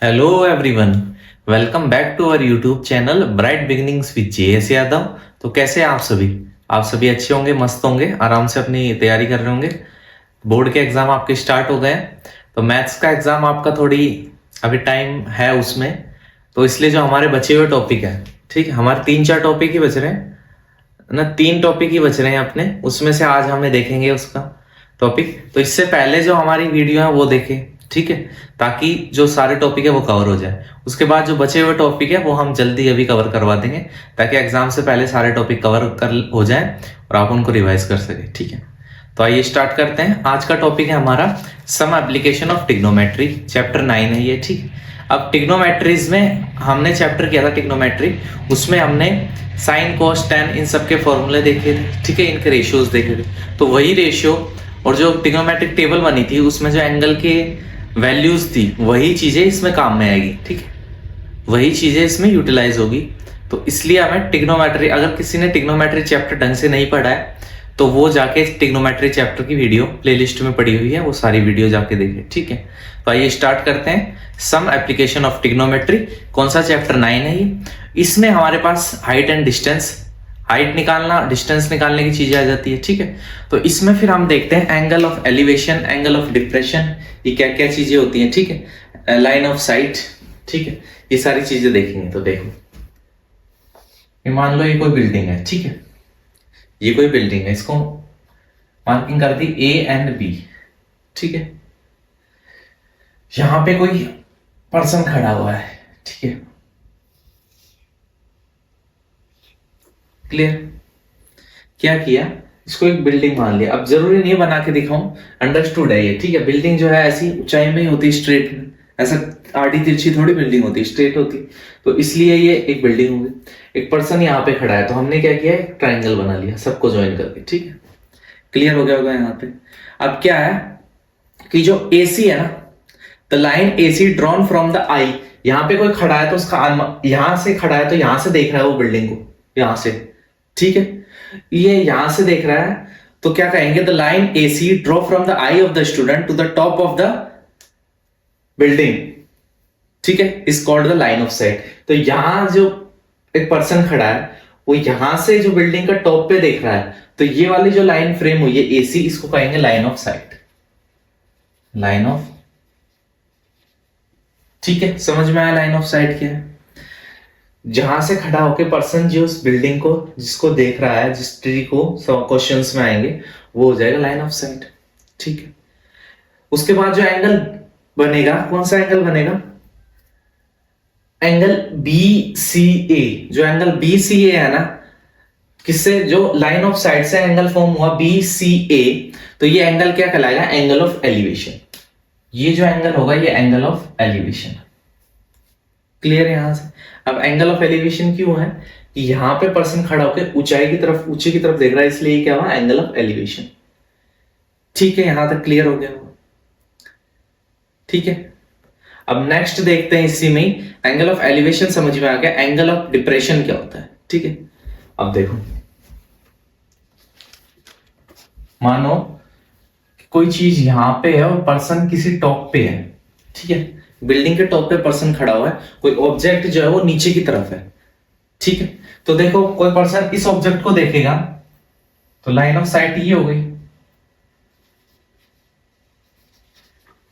Hello everyone, welcome back to our YouTube channel Bright Beginnings with JS Yadav. तो कैसे हैं आप सभी अच्छे होंगे, मस्त होंगे, आराम से अपनी तैयारी कर रहे होंगे। बोर्ड के एग्जाम आपके स्टार्ट हो गए हैं, तो मैथ्स का एग्जाम आपका थोड़ी अभी टाइम है उसमें, तो इसलिए जो हमारे बचे हुए टॉपिक है, ठीक है, हमारे 3-4 टॉपिक ही बच रहे हैं ना, 3 टॉपिक ही बच रहे हैं अपने, उसमें से आज हमें देखेंगे उसका टॉपिक। तो इससे पहले जो हमारी वीडियो है वो देखें, ठीक है, ताकि जो सारे टॉपिक है वो कवर हो जाए। उसके बाद जो बचे हुए टॉपिक है वो हम जल्दी अभी कवर करवा देंगे, ताकि एग्जाम से पहले सारे टॉपिक कवर कर हो जाए और आप उनको रिवाइज कर सके, ठीक है। तो आइए स्टार्ट करते हैं। आज का टॉपिक है हमारा some application of trigonometry, chapter 9 है ये, ठीक। अब ट्रिग्नोमेट्रीज में हमने चैप्टर किया था ट्रिग्नोमेट्री, उसमें हमने साइन कोस टेन इन सब के फॉर्मूले देखे थे, ठीक है, इनके रेशियोज देखे थे। तो वही रेशियो और जो ट्रिग्नोमेट्रिक टेबल बनी थी उसमें जो एंगल के वैल्यूज थी वही चीजें इसमें काम में आएगी, ठीक है, वही चीजें इसमें यूटिलाइज होगी। तो इसलिए हमें ट्रिग्नोमेट्री, अगर किसी ने ट्रिग्नोमेट्री चैप्टर ढंग से नहीं पढ़ा है तो वो जाके ट्रिग्नोमेट्री चैप्टर की वीडियो प्लेलिस्ट में पड़ी हुई है, वो सारी वीडियो जाके देखें, ठीक है। तो आइए स्टार्ट करते हैं। सम एप्लीकेशन ऑफ ट्रिग्नोमेट्री, कौन सा चैप्टर 9 है ये। इसमें हमारे पास हाइट एंड डिस्टेंस, हाइट निकालना, डिस्टेंस निकालने की चीजें आ जाती है, ठीक है। तो इसमें फिर हम देखते हैं angle of elevation, angle of depression, ये क्या क्या चीजें होती हैं, ठीक है, लाइन ऑफ साइट, ठीक है, ये सारी चीजें देखेंगे। तो देखो, ये मान लो ये कोई बिल्डिंग है, ठीक है, ये कोई बिल्डिंग है, इसको मार्किंग कर दी ए एंड बी, ठीक है। यहां पे कोई पर्सन खड़ा हुआ है, ठीक है, क्लियर। क्या किया, इसको एक बिल्डिंग मान लिया। अब जरूरी नहीं बना के दिखाऊं, अंडरस्टूड है ये, ठीक है। बिल्डिंग जो है ऐसी ऊंचाई में ही होती, स्ट्रेट में, ऐसा आड़ी तिरछी थोड़ी बिल्डिंग होती, स्ट्रेट होती। तो इसलिए ये एक बिल्डिंग होगी। एक पर्सन यहाँ पे खड़ा है, तो हमने क्या किया, एक ट्राइंगल बना लिया सबको ज्वाइन करके, ठीक है, क्लियर हो गया होगा यहाँ पे। अब क्या है कि जो AC है ना, the line AC drawn from the eye, यहाँ पे कोई खड़ा है तो उसका यहां से खड़ा है तो यहां से देख रहा है वो बिल्डिंग को, यहां से, ठीक है, ये यहां से देख रहा है। तो क्या कहेंगे, the line AC draw from the eye of the student to the top of the building, ठीक है, is called the line of sight. तो यहां जो एक पर्सन खड़ा है वो यहां से जो बिल्डिंग का टॉप पे देख रहा है, तो ये वाली जो लाइन फ्रेम हुई है AC, इसको कहेंगे line of site, line of, ठीक है। समझ में आया लाइन ऑफ साइट क्या है। जहां से खड़ा होकर पर्सन जो उस बिल्डिंग को, जिसको देख रहा है, जिस ट्री को, सब क्वेश्चंस में आएंगे, वो हो जाएगा लाइन ऑफ साइट, ठीक है। उसके बाद जो एंगल बनेगा, कौन सा एंगल बनेगा, एंगल BCA। जो एंगल BCA है ना, किससे, जो लाइन ऑफ साइट से एंगल फॉर्म हुआ BCA, तो ये एंगल क्या कहलाएगा, एंगल ऑफ एलिवेशन। ये जो एंगल होगा ये एंगल ऑफ एलिवेशन, क्लियर है यहां से। अब एंगल ऑफ एलिवेशन क्यों है कि यहां पे पर्सन खड़ा होकर ऊंचाई की तरफ, ऊंचे की तरफ देख रहा है, इसलिए क्या हुआ, एंगल ऑफ एलिवेशन, ठीक है। यहां तक क्लियर हो गया होगा, ठीक है। अब नेक्स्ट देखते हैं इसी में, एंगल ऑफ एलिवेशन समझ में आ गया, एंगल ऑफ डिप्रेशन क्या होता है, ठीक है। अब देखो, मानो कोई चीज यहां पे है और पर्सन किसी टॉप पे है, ठीक है, बिल्डिंग के टॉप पे पर्सन खड़ा हुआ है, कोई ऑब्जेक्ट जो है वो नीचे की तरफ है, ठीक है। तो देखो, कोई पर्सन इस ऑब्जेक्ट को देखेगा तो लाइन ऑफ साइट ये हो गई,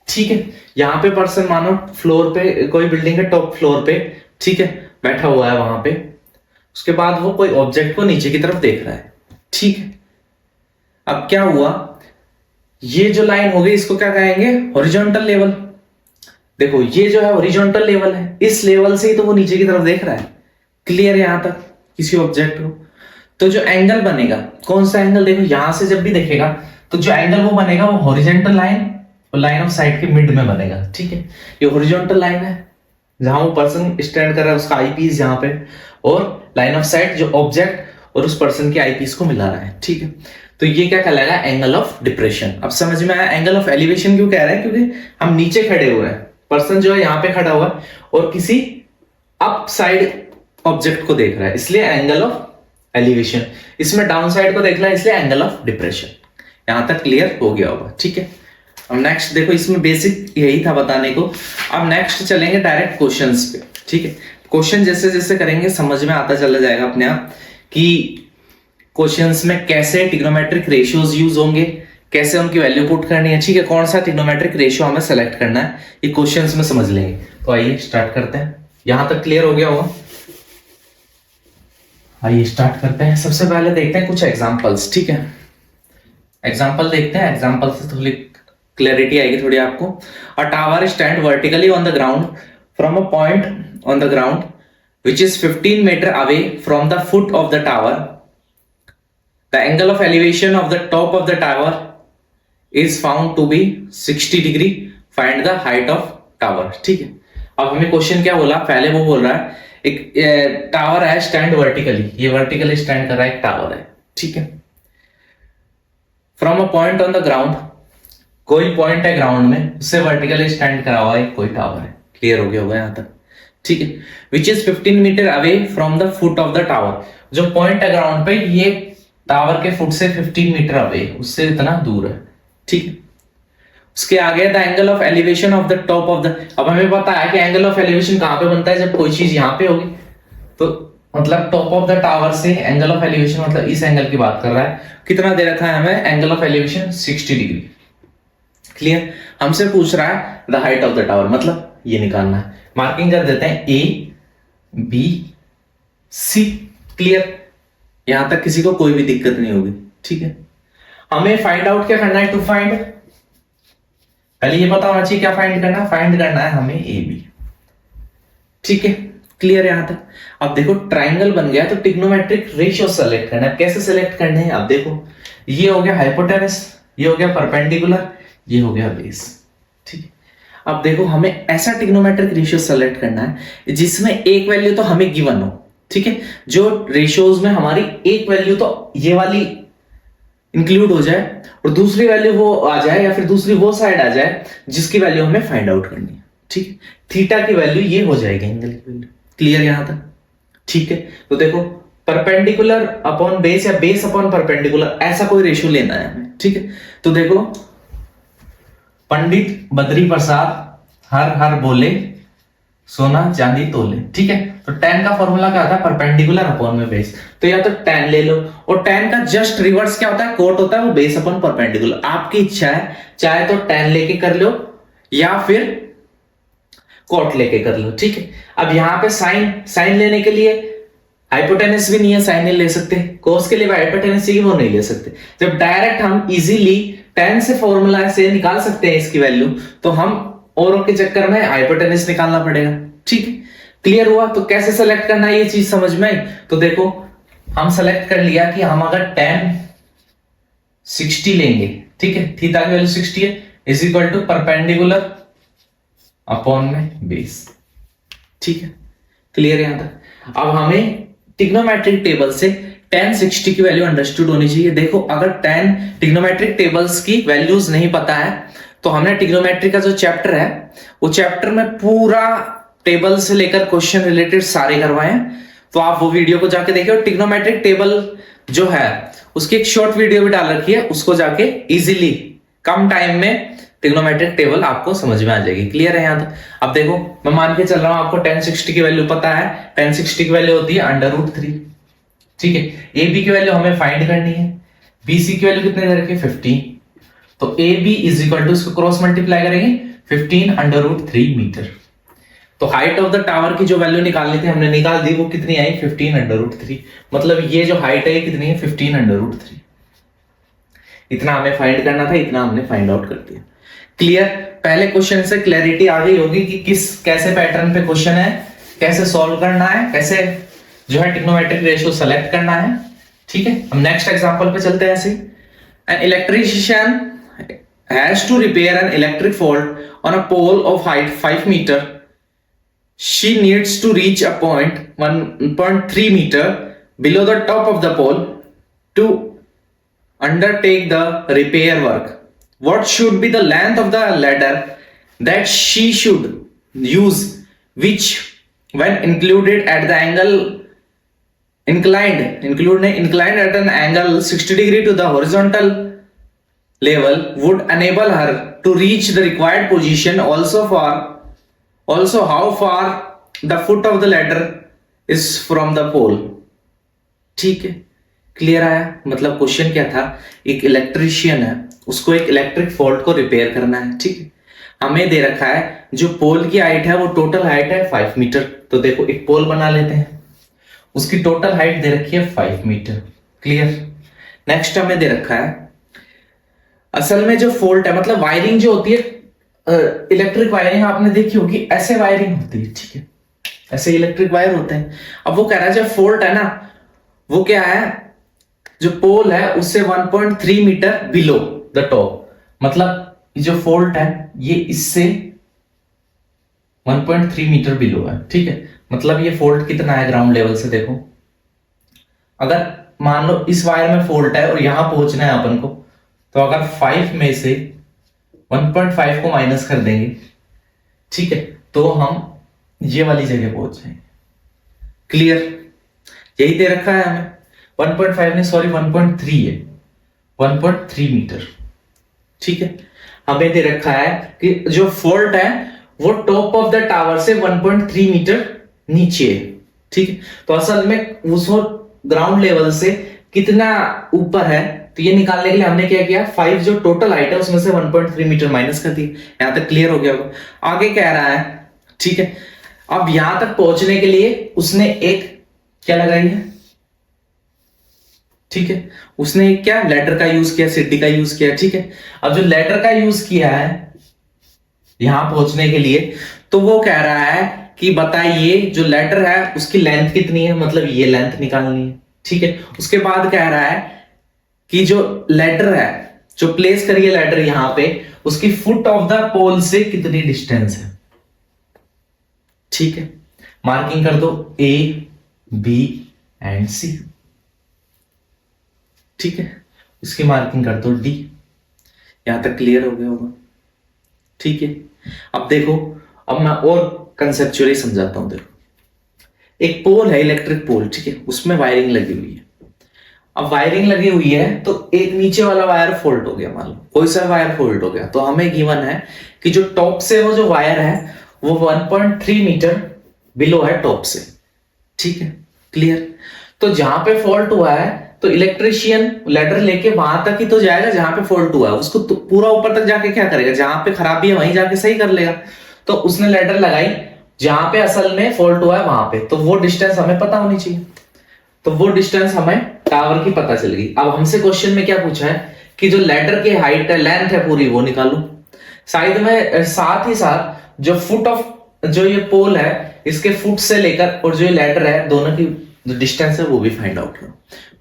ठीक है। यहां पे पर्सन मानो फ्लोर पे, कोई बिल्डिंग के टॉप फ्लोर पे, ठीक है, बैठा हुआ है वहां पे, उसके बाद वो कोई ऑब्जेक्ट को नीचे की तरफ देख रहा है, ठीक है। अब क्या हुआ, ये जो लाइन हो गई इसको क्या कहेंगे, हॉरिजॉन्टल लेवल। देखो ये जो है हॉरिजॉन्टल लेवल है, इस लेवल से ही तो वो नीचे की तरफ देख रहा है, क्लियर यहां तक, किसी ऑब्जेक्ट को। तो जो एंगल बनेगा, कौन सा एंगल, देखो यहां से जब भी देखेगा तो जो एंगल वो बनेगा वो हॉरिजॉन्टल लाइन और लाइन ऑफ साइट के मिड में बनेगा, ठीक है। ये हॉरिजॉन्टल लाइन है जहां वो पर्सन स्टैंड कर रहा है, उसका आई पीस यहां पे, और लाइन ऑफ साइट जो ऑब्जेक्ट और उस पर्सन के आई पीस को मिला रहा है, ठीक है। तो ये क्या कहलाएगा, एंगल ऑफ डिप्रेशन। अब समझ में आया एंगल ऑफ एलिवेशन क्यों कह रहा है, क्योंकि हम नीचे खड़े हुए हैं, पर्सन जो है यहाँ पे खड़ा हुआ और किसी अप साइड ऑब्जेक्ट को देख रहा है, इसलिए एंगल ऑफ एलिवेशन। इसमें डाउन साइड को देख रहा है, इसलिए एंगल ऑफ डिप्रेशन। यहां तक क्लियर हो गया होगा, ठीक है। अब नेक्स्ट देखो, इसमें बेसिक यही था बताने को। अब नेक्स्ट चलेंगे डायरेक्ट क्वेश्चंस पे, ठीक है। क्वेश्चन जैसे जैसे करेंगे समझ में आता चला जाएगा अपने आप कि क्वेश्चंस में कैसे ट्रिग्नोमेट्रिक रेशियोज यूज होंगे, कैसे उनकी वैल्यू पुट करनी है, ठीक है। कौन सा ट्रिग्नोमेट्रिक रेशियो हमें सेलेक्ट करना है, ये क्वेश्चंस में समझ लेंगे। तो आइए स्टार्ट करते हैं। यहां तक क्लियर हो गया होगा? आइए स्टार्ट करते हैं। सबसे पहले देखते हैं कुछ एग्जांपल्स, ठीक है। एग्जांपल देखते हैं, एग्जांपल से थोड़ी क्लैरिटी आएगी थोड़ी आपको। अ tower stand vertically on the ground from a point on the ground which is 15 meter away from the foot of the tower. The angle of elevation of the top of the tower is found to be 60 degree. Find the height of tower. ठीक है। अब हमें question क्या बोला, पहले वो बोल रहा है एक टावर है स्टैंड वर्टिकली, ये वर्टिकली स्टैंड कर रहा है, एक टावर है, ठीक है। From a point on the ground, कोई पॉइंट है ग्राउंड में, उससे वर्टिकली स्टैंड करा हुआ है कोई टावर है। क्लियर हो गया होगा यहां तक, ठीक है। Which is 15 metre away from the foot of the tower, जो पॉइंट है ग्राउंड पे ये टावर के फुट से 15 मीटर अवे, उससे इतना दूर है, ठीक है। उसके आगे the angle of elevation of the top of the, अब हमें पता है कि एंगल ऑफ एलिवेशन कहां पे बनता है, जब कोई चीज यहां पे होगी, तो मतलब टॉप ऑफ द टावर से एंगल ऑफ एलिवेशन, मतलब इस एंगल की बात कर रहा है। कितना दे रखा है हमें angle of elevation, 60 degree. Clear. हमसे पूछ रहा है the height of the tower, मतलब ये निकालना है। मार्किंग कर देते हैं ए बी सी। क्लियर। यहां तक किसी को कोई भी दिक्कत नहीं होगी, ठीक है। हमें फाइंड आउट क्या करना है, टू फाइंड, पहले ये पता होना चाहिए क्या फाइंड करना है, फाइंड करना है हमें ए बी, ठीक है। क्लियर यहां तक। अब देखो ट्राइंगल बन गया तो ट्रिग्नोमेट्रिक रेशियो सेलेक्ट करना है। कैसे सेलेक्ट करने हैं, अब देखो ये हो गया हाइपोटेनस, ये हो गया परपेंडिकुलर, ये हो गया बेस, ठीक है। अब देखो हमें ऐसा ट्रिग्नोमेट्रिक रेशियो सेलेक्ट करना है जिसमें एक वैल्यू तो हमें गिवन हो, ठीक है। जो रेशियोज में हमारी एक वैल्यू तो ये वाली इंक्लूड हो जाए और दूसरी वैल्यू वो आ जाए, या फिर दूसरी वो साइड आ जाए जिसकी वैल्यू हमें फाइंड आउट करनी है, ठीक है। थीटा की वैल्यू ये हो जाएगी, एंगल की वैल्यू। क्लियर यहां तक, ठीक है। तो देखो परपेंडिकुलर अपॉन बेस या बेस अपॉन परपेंडिकुलर, ऐसा कोई रेशियो लेना है हमें, ठीक है। तो देखो पंडित बद्री प्रसाद हर हर बोले सोना चांदी तोले, ठीक है। तो tan का फॉर्मूला क्या होता है, परपेंडिकुलर अपॉन में बेस। तो या तो tan ले लो, और tan का जस्ट रिवर्स क्या होता है, कोट होता है, वो बेस अपॉन परपेंडिकुलर। आपकी इच्छा है, चाहे तो tan लेके कर लो या फिर कोट लेके कर लो, ठीक है। अब यहां पे साइन लेने के लिए हाइपोटेनस भी नहीं है, साइन नहीं ले सकते। कोस के लिए हाइपोटेनस चाहिए, वो नहीं ले सकते। जब डायरेक्ट हम इजीली tan से फॉर्मूला से निकाल सकते हैं इसकी वैल्यू, तो हम औरों के चक्कर में हाइपोटेनस निकालना पड़ेगा, ठीक है। क्लियर हुआ। तो कैसे सेलेक्ट करना है ये चीज समझ में आई। तो देखो हम सेलेक्ट कर लिया कि हम अगर tan 60 लेंगे, ठीक है, थीटा की वैल्यू 60 है, is equal to perpendicular upon में बेस, ठीक है। क्लियर यहां तक। अब हमें ट्रिग्नोमेट्रिक टेबल से tan 60 की वैल्यू अंडरस्टूड होनी चाहिए। देखो अगर tan ट्रिग्नोमेट्रिक टेबल्स की वैल्यूज नहीं पता है, तो हमने ट्रिग्नोमेट्री का जो चैप्टर है वो चैप्टर में पूरा टेबल से लेकर क्वेश्चन रिलेटेड सारे करवाए हैं। तो आप वो वीडियो को जाके देखिए। और ट्रिग्नोमेट्रिक टेबल जो है उसकी एक शॉर्ट वीडियो भी डाल रखी है, उसको जाके इजीली कम टाइम में ट्रिग्नोमेट्रिक टेबल आपको समझ में आ जाएगी। क्लियर है यहां तक। अब देखो मैं मान के चल रहा हूं आपको tan 60 की वैल्यू पता है। tan 60 की वैल्यू होती है √3, ठीक है। ए बी की वैल्यू हमें फाइंड करनी है। बी सी की वैल्यू कितने दे रखी है, 15। तो A B is equal to, इसको क्रॉस मल्टीप्लाई करेंगे, 15 √3 मीटर। तो हाइट ऑफ द टावर की जो वैल्यू निकालनी थी हमने निकाल दी, वो कितनी आई, 15 √3। मतलब ये जो हाइट है कितनी है, 15 √3। इतना हमें फाइंड करना था, इतना हमने फाइंड आउट कर दिया। क्लियर। पहले क्वेश्चन से क्लैरिटी आ गई होगी कि कैसे पैटर्न पे क्वेश्चन है, कैसे सॉल्व करना है, कैसे जो है ट्रिग्नोमेट्रिक रेशियो सेलेक्ट करना है, ठीक है। हम नेक्स्ट एग्जांपल पे चलते हैं। ऐसे an electrician has to repair an electric fault on a pole of height 5 metre. She needs to reach a point 1.3 metre below the top of the pole to undertake the repair work. What should be the length of the ladder that she should use, which when included at the angle inclined at an angle 60 degree to the horizontal level would enable her to reach the required position. Also how far the foot of the ladder is from the pole. ठीक है, clear आया? मतलब question क्या था, एक electrician है, उसको एक इलेक्ट्रिक फॉल्ट को रिपेयर करना है। ठीक है, हमें दे रखा है जो पोल की हाइट है वो टोटल हाइट है 5 मीटर। तो देखो एक पोल बना लेते हैं, उसकी टोटल हाइट दे रखी है 5 मीटर। क्लियर? नेक्स्ट हमें दे रखा है, असल में जो फॉल्ट है, मतलब वायरिंग जो होती है, इलेक्ट्रिक वायरिंग आपने देखी होगी, ऐसे वायरिंग होती है। ठीक है, ऐसे इलेक्ट्रिक वायर होते हैं। अब वो कह रहा है जो फॉल्ट है ना, वो क्या है, जो पोल है उससे 1.3 मीटर बिलो द टॉप, मतलब जो फॉल्ट है ये इससे 1.3 मीटर बिलो है। ठीक है, मतलब ये फॉल्ट कितना है ग्राउंड लेवल से, देखो अगर मान लो इस वायर में फॉल्ट है और यहां पहुंचना है अपन को, तो अगर 5 में से 1.5 को माइनस कर देंगे, ठीक है, तो हम ये वाली जगह पहुंच जाएंगे। क्लियर? यही दे रखा है हमें, 1.5 नहीं सॉरी 1.3 है, 1.3 मीटर। ठीक है, हमें दे रखा है कि जो फॉल्ट है वो टॉप ऑफ द टावर से 1.3 मीटर नीचे है। ठीक है, तो असल में उस ग्राउंड लेवल से कितना ऊपर है, तो ये निकालने के लिए हमने क्या किया, 5 जो टोटल हाइट है उसमें से 1.3 मीटर माइनस कर दी। यहां तक क्लियर हो गया होगा? आगे कह रहा है, ठीक है, अब यहां तक पहुंचने के लिए उसने एक क्या लगाई है, ठीक है, उसने एक क्या लैडर का यूज किया, सीढ़ी का यूज किया। ठीक है, अब जो लैडर का यूज किया है यहां पहुंचने के लिए, तो वो कह रहा है कि बताइए जो लैडर है उसकी लेंथ कितनी है, मतलब ये लेंथ निकालनी है। ठीक है, उसके बाद कह रहा है कि जो लैडर है, जो प्लेस करिए लैडर यहां पे, उसकी फुट ऑफ द पोल से कितनी डिस्टेंस है। ठीक है, मार्किंग कर दो ए बी एंड सी। ठीक है, इसकी मार्किंग कर दो डी। यहां तक क्लियर हो गया होगा? ठीक है, अब देखो, अब मैं और कंसेप्चुअली समझाता हूं। देखो एक पोल है, इलेक्ट्रिक पोल, ठीक है, उसमें वायरिंग लगी हुई है। अब वायरिंग लगी हुई है तो एक नीचे वाला वायर फोल्ड हो गया, मान लो कोई सा वायर फोल्ड हो गया, तो हमें गिवन है कि जो टॉप से वो जो वायर है वो 1.3 मीटर बिलो है टॉप से। ठीक है, क्लियर? तो जहां पे फॉल्ट हुआ है तो इलेक्ट्रिशियन लैडर लेके वहां तक ही तो जाएगा जहां पे फॉल्ट हुआ है, उसको तो पूरा ऊपर तक जाके क्या करेगा, जहां पे खराबी है वहीं जाके सही कर लेगा। तो उसने लैडर लगाई जहां पे असल में फॉल्ट हुआ है वहां पे, तो वो डिस्टेंस हमें पता होनी चाहिए, तो वो डिस्टेंस हमें टावर की पता चल गई। अब हमसे क्वेश्चन में क्या पूछा है कि जो लैडर की हाइट है, लेंथ है पूरी, वो निकालो। साइड में साथ ही साथ जो फुट ऑफ जो ये पोल है इसके फुट से लेकर और जो ये लैडर है दोनों की जो डिस्टेंस है वो भी फाइंड आउट करो।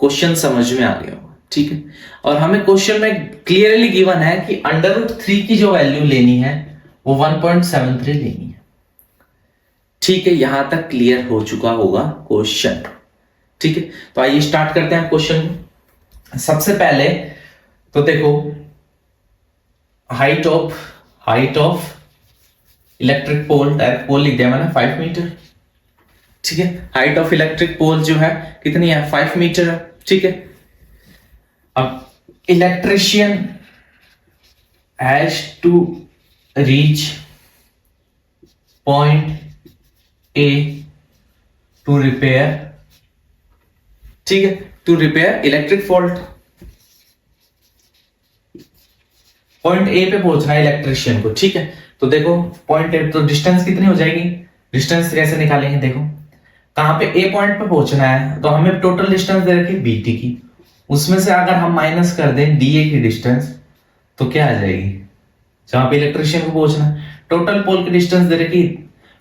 क्वेश्चन समझ में आ गया होगा? ठीक है, और हमें क्वेश्चन में क्लियरली गिवन है कि √3 की जो वैल्यू लेनी है वो 1.73 लेनी है। ठीक है, यहां तक क्लियर हो चुका होगा क्वेश्चन? ठीक है, तो आइए स्टार्ट करते हैं क्वेश्चन। सबसे पहले तो देखो height of electric pole, direct pole लिख दिया मैंने 5 मीटर। ठीक है, हाइट ऑफ इलेक्ट्रिक पोल जो है कितनी है, 5 मीटर है। ठीक है, अब electrician has to reach point A to repair, ठीक है, to repair electric fault. Point A पे पहुंचना है इलेक्ट्रिशियन को। ठीक है, तो देखो पॉइंट ए, तो डिस्टेंस कितनी हो जाएगी, डिस्टेंस कैसे निकालेंगे, देखो कहां पे ए पॉइंट पे पहुंचना है, तो हमें टोटल डिस्टेंस दे रखी बीटी की, उसमें से अगर हम माइनस कर दें डीए की डिस्टेंस तो क्या आ जाएगी, जहां पे इलेक्ट्रिशियन को पहुंचना है। टोटल पोल की डिस्टेंस दे रखी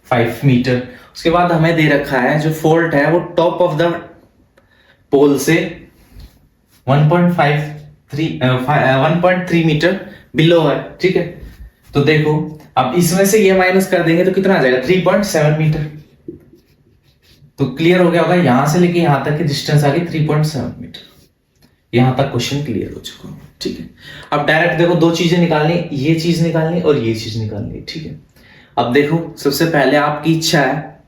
5 मीटर। उसके बाद हमें दे रखा है जो फॉल्ट है वो टॉप ऑफ द पोल से 1.3 मीटर बिलो है। ठीक है, तो देखो अब इसमें से ये माइनस कर देंगे तो कितना आ जाएगा, 3.7 मीटर। तो क्लियर हो गया होगा, यहां से लेके यहां तक की डिस्टेंस आ गई 3.7 मीटर। यहां तक क्वेश्चन क्लियर हो चुका है। ठीक है, अब डायरेक्ट देखो दो चीजें निकालनी, ये चीज निकालनी और ये चीज निकालनी। ठीक है, अब देखो सबसे पहले आपकी इच्छा है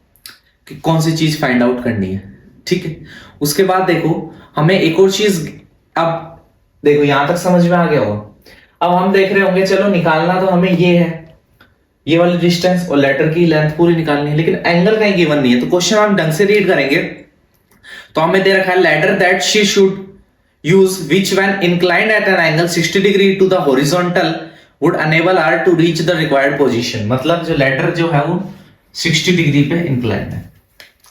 कि कौन सी चीज फाइंड आउट करनी है। ठीक है, उसके बाद देखो हमें एक और चीज, अब देखो यहां तक समझ में आ गया होगा, अब हम देख रहे होंगे, चलो निकालना तो हमें ये है, ये वाली डिस्टेंस और लेटर की लेंथ पूरी निकालनी है, लेकिन एंगल कहीं गिवन नहीं है। तो क्वेश्चन हम ढंग से रीड करेंगे तो हमें दे रखा है ladder that she should use which when inclined at an angle 60 degree to the horizontal would enable her to reach the required position. मतलब जो लेटर जो है वो 60 डिग्री पे इंक्लाइंड है।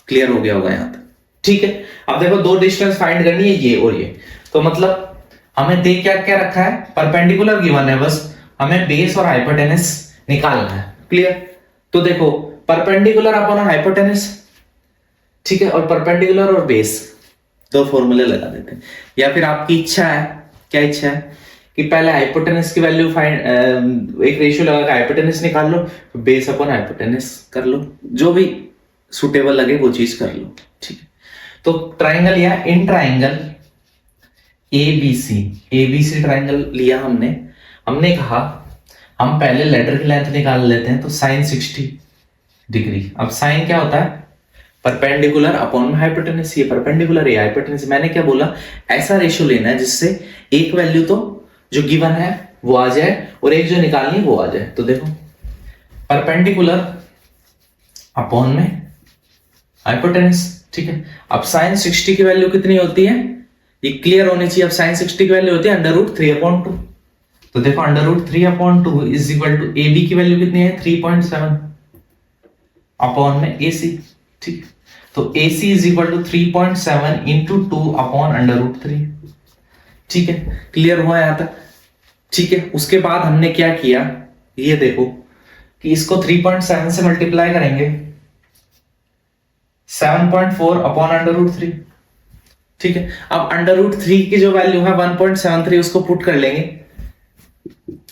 क्लियर हो गया होगा यहां तक, ठीक है। अब देखो दो डिस्टेंस फाइंड करनी है, ये और ये। तो मतलब हमें दे क्या क्या रखा है, परपेंडिकुलर गिवन है, बस हमें बेस और हाइपोटेनस निकालना है। क्लियर। तो देखो परपेंडिकुलर अपॉन हाइपोटेनस, ठीक है, और परपेंडिकुलर और बेस दो फॉर्मूले लगा देते हैं। या फिर आपकी इच्छा है, क्या इच्छा है कि पहले हाइपोटेनस की वैल्यू फाइंड, एक रेशियो लगा के हाइपोटेनस निकाल लो, बेस अपॉन हाइपोटेनस कर लो, जो भी सुटेबल लगे वो चीज कर लो, ठीक है। तो ट्राइंगल या इन ट्राइंगल एबीसी ट्राइंगल लिया हमने कहा हम पहले लेटर की लेंथ निकाल लेते हैं, तो साइन 60 डिग्री। अब साइन क्या होता है, परपेंडिकुलर अपॉन हाइपोटेनस। ये परपेंडिकुलर है हाइपोटेनस। मैंने क्या बोला, ऐसा रेशियो लेना है जिससे एक वैल्यू तो जो गिवन है वो आ जाए और एक जो निकालनी है वो आ जाए। तो देखो परपेंडिकुलर अपॉन में हाइपोटेनस, ठीक है। अब साइन 60 की वैल्यू कितनी होती है, ये क्लियर होनी चाहिए। अब साइन 60 की वैल्यू होती है √3/2। तो देखो √3/2 is equal to A B की वैल्यू कितनी है 3.7 अपॉन में AC, ठीक। तो AC is equal to 3.7 into 2 upon √3, ठीक है। क्लियर हुआ यहां तक, ठीक है। उसके बाद हमने क्या किया, ये देखो कि इसको 3.7 से मल्टीप्लाई करेंगे 7.4 अपॉन √3, ठीक है। अब √3 की जो वैल्यू है 1.73 उसको पुट कर लेंगे,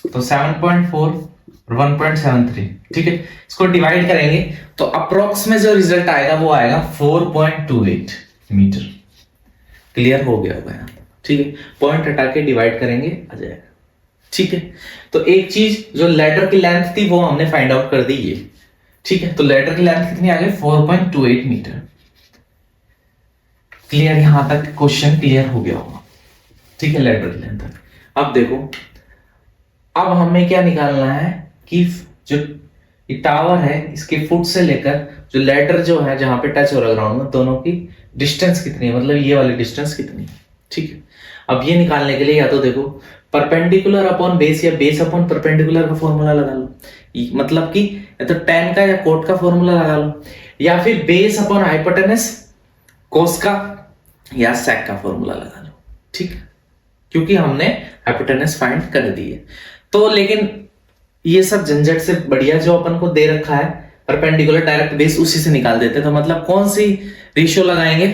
तो 7.4 और 1.73, ठीक है। इसको डिवाइड करेंगे तो अप्रोक्स में जो रिजल्ट आएगा वो आएगा 4.28 मीटर। क्लियर हो गया होगा, ठीक है। पॉइंट हटा के डिवाइड करेंगे आ जाएगा, ठीक है। तो एक चीज जो लेटर की लेंथ थी वो हमने फाइंड आउट कर दी ये, ठीक है। तो लेटर की लेंथ कितनी आ गई 4.28 मीटर। क्लियर, यहां तक क्वेश्चन क्लियर हो गया होगा, ठीक है, लेटर की लेंथ तक। अब देखो अब हमें क्या निकालना है कि जो टावर है इसके फुट से लेकर जो लेटर जो है जहां पे टच हो रहा ग्राउंड में, दोनों की डिस्टेंस कितनी है, मतलब ये वाली डिस्टेंस कितनी है, ठीक है। अब ये निकालने के लिए या तो देखो परपेंडिकुलर अपॉन बेस या बेस अपॉन परपेंडिकुलर का फॉर्मूला लगा लो, मतलब कि या तो tan का या कोट का फॉर्मूला लगा लो, या फिर बेस अपॉन हाइपोटेनस कोस का या सेक का फॉर्मूला लगा लो, ठीक है, क्योंकि हमने हाइपोटेनस फाइंड कर दी है। तो लेकिन ये सब झंझट से बढ़िया जो अपन को दे रखा है परपेंडिकुलर डायरेक्ट बेस, उसी से निकाल देते हैं। तो मतलब कौन सी रेशियो लगाएंगे,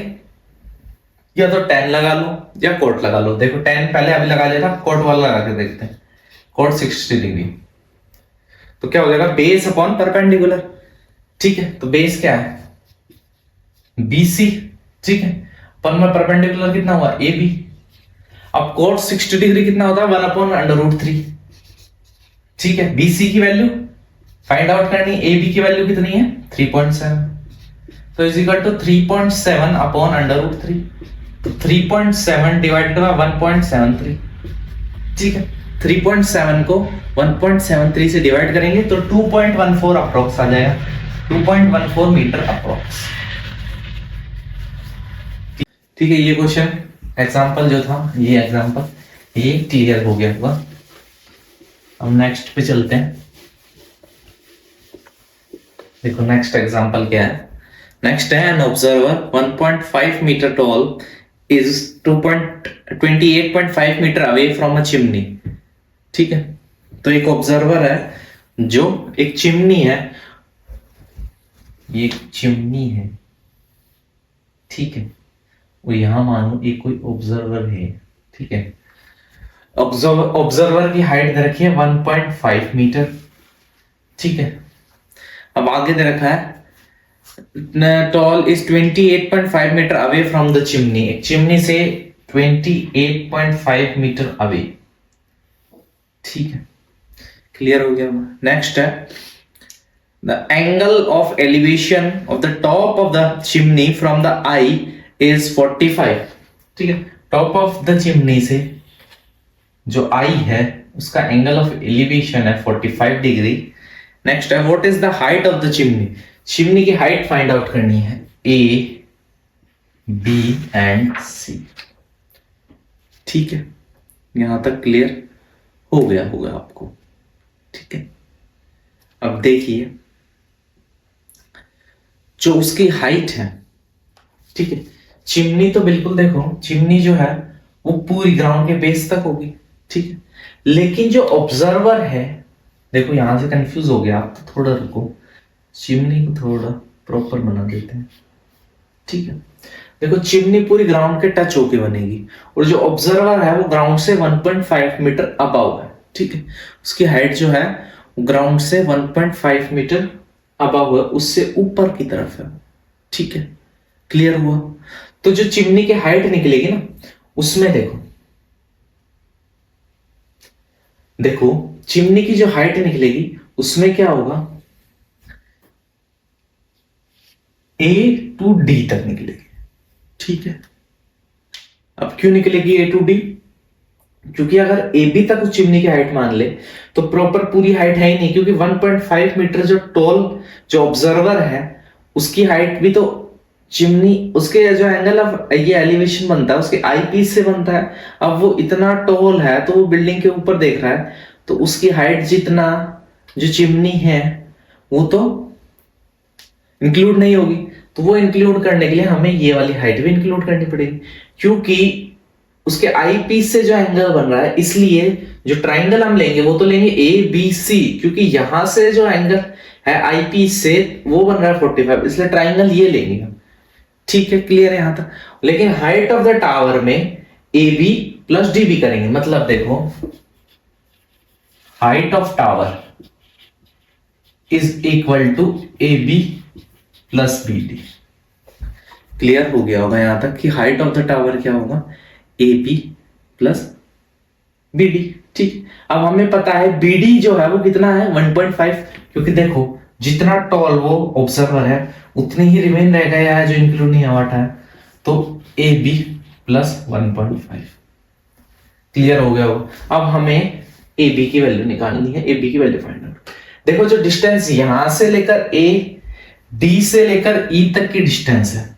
या तो tan लगा लो या कोट लगा लो। देखो tan पहले अभी लगा लिया था, कोट वाला लगा के देखते हैं, कोट 60 डिग्री। तो क्या हो जाएगा बेस अपॉन परपेंडिकुलर, ठीक है। तो बेस क्या है BC, ठीक है। अपन में परपेंडिकुलर कितना हुआ AB। अब कोट 60 डिग्री कितना होता है 1/√3, ठीक है। BC की वैल्यू फाइंड आउट करनी, AB की वैल्यू कितनी है 3.7, तो इज इक्वल टू 3.7 अपॉन √3। तो 3.7 डिवाइडेड बाय 1.73, ठीक है। 3.7 को 1.73 से डिवाइड करेंगे तो 2.14 अप्रोक्स आ जाएगा, 2.14 मीटर अप्रोक्स, ठीक है। ये क्वेश्चन एग्जांपल जो था, ये एग्जांपल ये क्लियर हो गया होगा। हम नेक्स्ट पे चलते हैं। देखो नेक्स्ट एग्जांपल क्या है, नेक्स्ट है an observer 1.5 metre tall is 28.5 metre away from a chimney, ठीक है। तो एक ऑब्जर्वर है जो एक चिमनी है, ये चिमनी है, ठीक है। वो यहां मानो एक कोई ऑब्जर्वर है, ठीक है। ऑब्जर्वर की हाइट दे रखी है 1.5 मीटर, ठीक है। अब आगे दे रखा है tall is 28.5 metre away from the chimney, एक चिमनी से 28.5 मीटर अवे, ठीक है। क्लियर हो गया। नेक्स्ट है the angle of elevation of the top of the chimney from the I is 45, ठीक है। टॉप ऑफ द चिमनी से जो आई है उसका एंगल ऑफ एलिवेशन है 45 डिग्री। नेक्स्ट है what is the height of the chimney, chimney की height find out करनी है, ए बी एंड सी। ठीक है, यहां तक क्लियर हो गया होगा आपको। ठीक है, अब देखिए जो उसकी हाइट है, ठीक है, चिमनी तो बिल्कुल देखो, चिमनी जो है वो पूरी ग्राउंड के बेस तक होगी। ठीक है, लेकिन जो ऑब्जर्वर है, देखो यहां से कंफ्यूज हो गया आप, तो थोड़ा रुको, चिमनी को थोड़ा प्रॉपर बना देते हैं। ठीक है, देखो चिमनी पूरी ग्राउंड के टच होके बनेगी, और जो ऑब्जर्वर है वो ग्राउंड से 1.5 मीटर अबव है। ठीक है, उसकी हाइट जो है ग्राउंड से 1.5 मीटर अबव है, उससे ऊपर की तरफ है। ठीक है, क्लियर हुआ। तो जो चिमनी की हाइट निकलेगी ना, उसमें देखो देखो चिमनी की जो हाइट निकलेगी उसमें क्या होगा, ए टू डी तक निकलेगी। ठीक है, अब क्यों निकलेगी ए टू डी, क्योंकि अगर ए बी तक उस चिमनी की हाइट मान ले तो प्रॉपर पूरी हाइट है ही नहीं, क्योंकि 1.5 मीटर जो टॉल जो ऑब्जर्वर है उसकी हाइट भी तो चिमनी, उसके जो एंगल ऑफ ये एलिवेशन बनता है उसके आई पीस से बनता है। अब वो इतना टॉल है तो वो बिल्डिंग के ऊपर देख रहा है, तो उसकी हाइट जितना जो चिमनी है वो तो इंक्लूड नहीं होगी। तो वो इंक्लूड करने के लिए हमें ये वाली हाइट भी इंक्लूड करनी पड़ेगी, क्योंकि उसके आई पीस से जो एंगल बन रहा है, इसलिए जो ट्राइंगल हम लेंगे वो तो लेंगे ए बी सी, क्योंकि यहां से जो एंगल है आई पीस से वो बन रहा है 45, इसलिए ट्राइंगल ये लेंगे हम। ठीक है, क्लियर है यहां तक। लेकिन हाइट ऑफ द टावर में ए बी प्लस डी भी करेंगे, मतलब देखो height of tower is equal to A B plus B D. Clear हो गया होगा यहां तक कि हाइट ऑफ द टावर क्या होगा, A B plus B D. ठीक, अब हमें पता है बी डी जो है वो कितना है 1.5, क्योंकि देखो जितना टॉल वो ऑब्जर्वर है उतनी ही रिमेन रह गया है जो इंक्लूड नहीं हुआ था, तो ए बी प्लस 1.5। क्लियर हो गया होगा। अब हमें ए बी की वैल्यू निकालनी है, ए बी की वैल्यू फाइंड आउट। देखो जो डिस्टेंस यहां से लेकर ए डी से लेकर ई तक की डिस्टेंस है,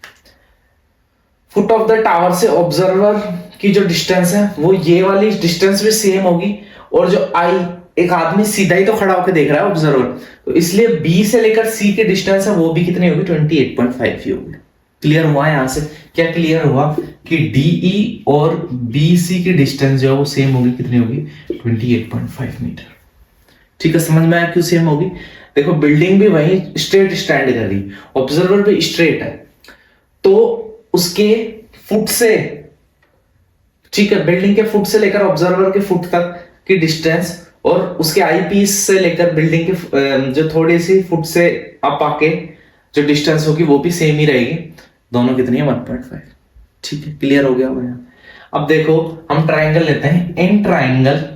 फुट ऑफ द टावर से ऑब्जर्वर की जो डिस्टेंस है वो ये वाली डिस्टेंस भी सेम होगी, और जो आई, एक आदमी सीधा ही तो खड़ा होकर देख रहा है ऑब्जर्वर, तो इसलिए बी से लेकर सी की डिस्टेंस है वो भी कितनी होगी 28.5 ही होगी। क्लियर हुआ यहां से, क्या क्लियर हुआ कि डीई और बी सी की डिस्टेंस जो है वो सेम होगी, कितनी होगी 28.5 मीटर। ठीक है, समझ में आया क्यों सेम होगी। देखो बिल्डिंग भी वही स्ट्रेट स्टैंड कर रही, ऑब्जर्वर भी स्ट्रेट है, तो उसके फुट से, ठीक है, बिल्डिंग के फुट से लेकर ऑब्जर्वर के फुट तक की डिस्टेंस और उसके आई पीस से लेकर बिल्डिंग के जो थोड़ी सी फुट से अप आके जो डिस्टेंस होगी वो भी सेम ही रहेगी, दोनों कितनी है 1.5। ठीक है, क्लियर हो गया होगा। अब देखो हम ट्राइंगल लेते हैं, in triangle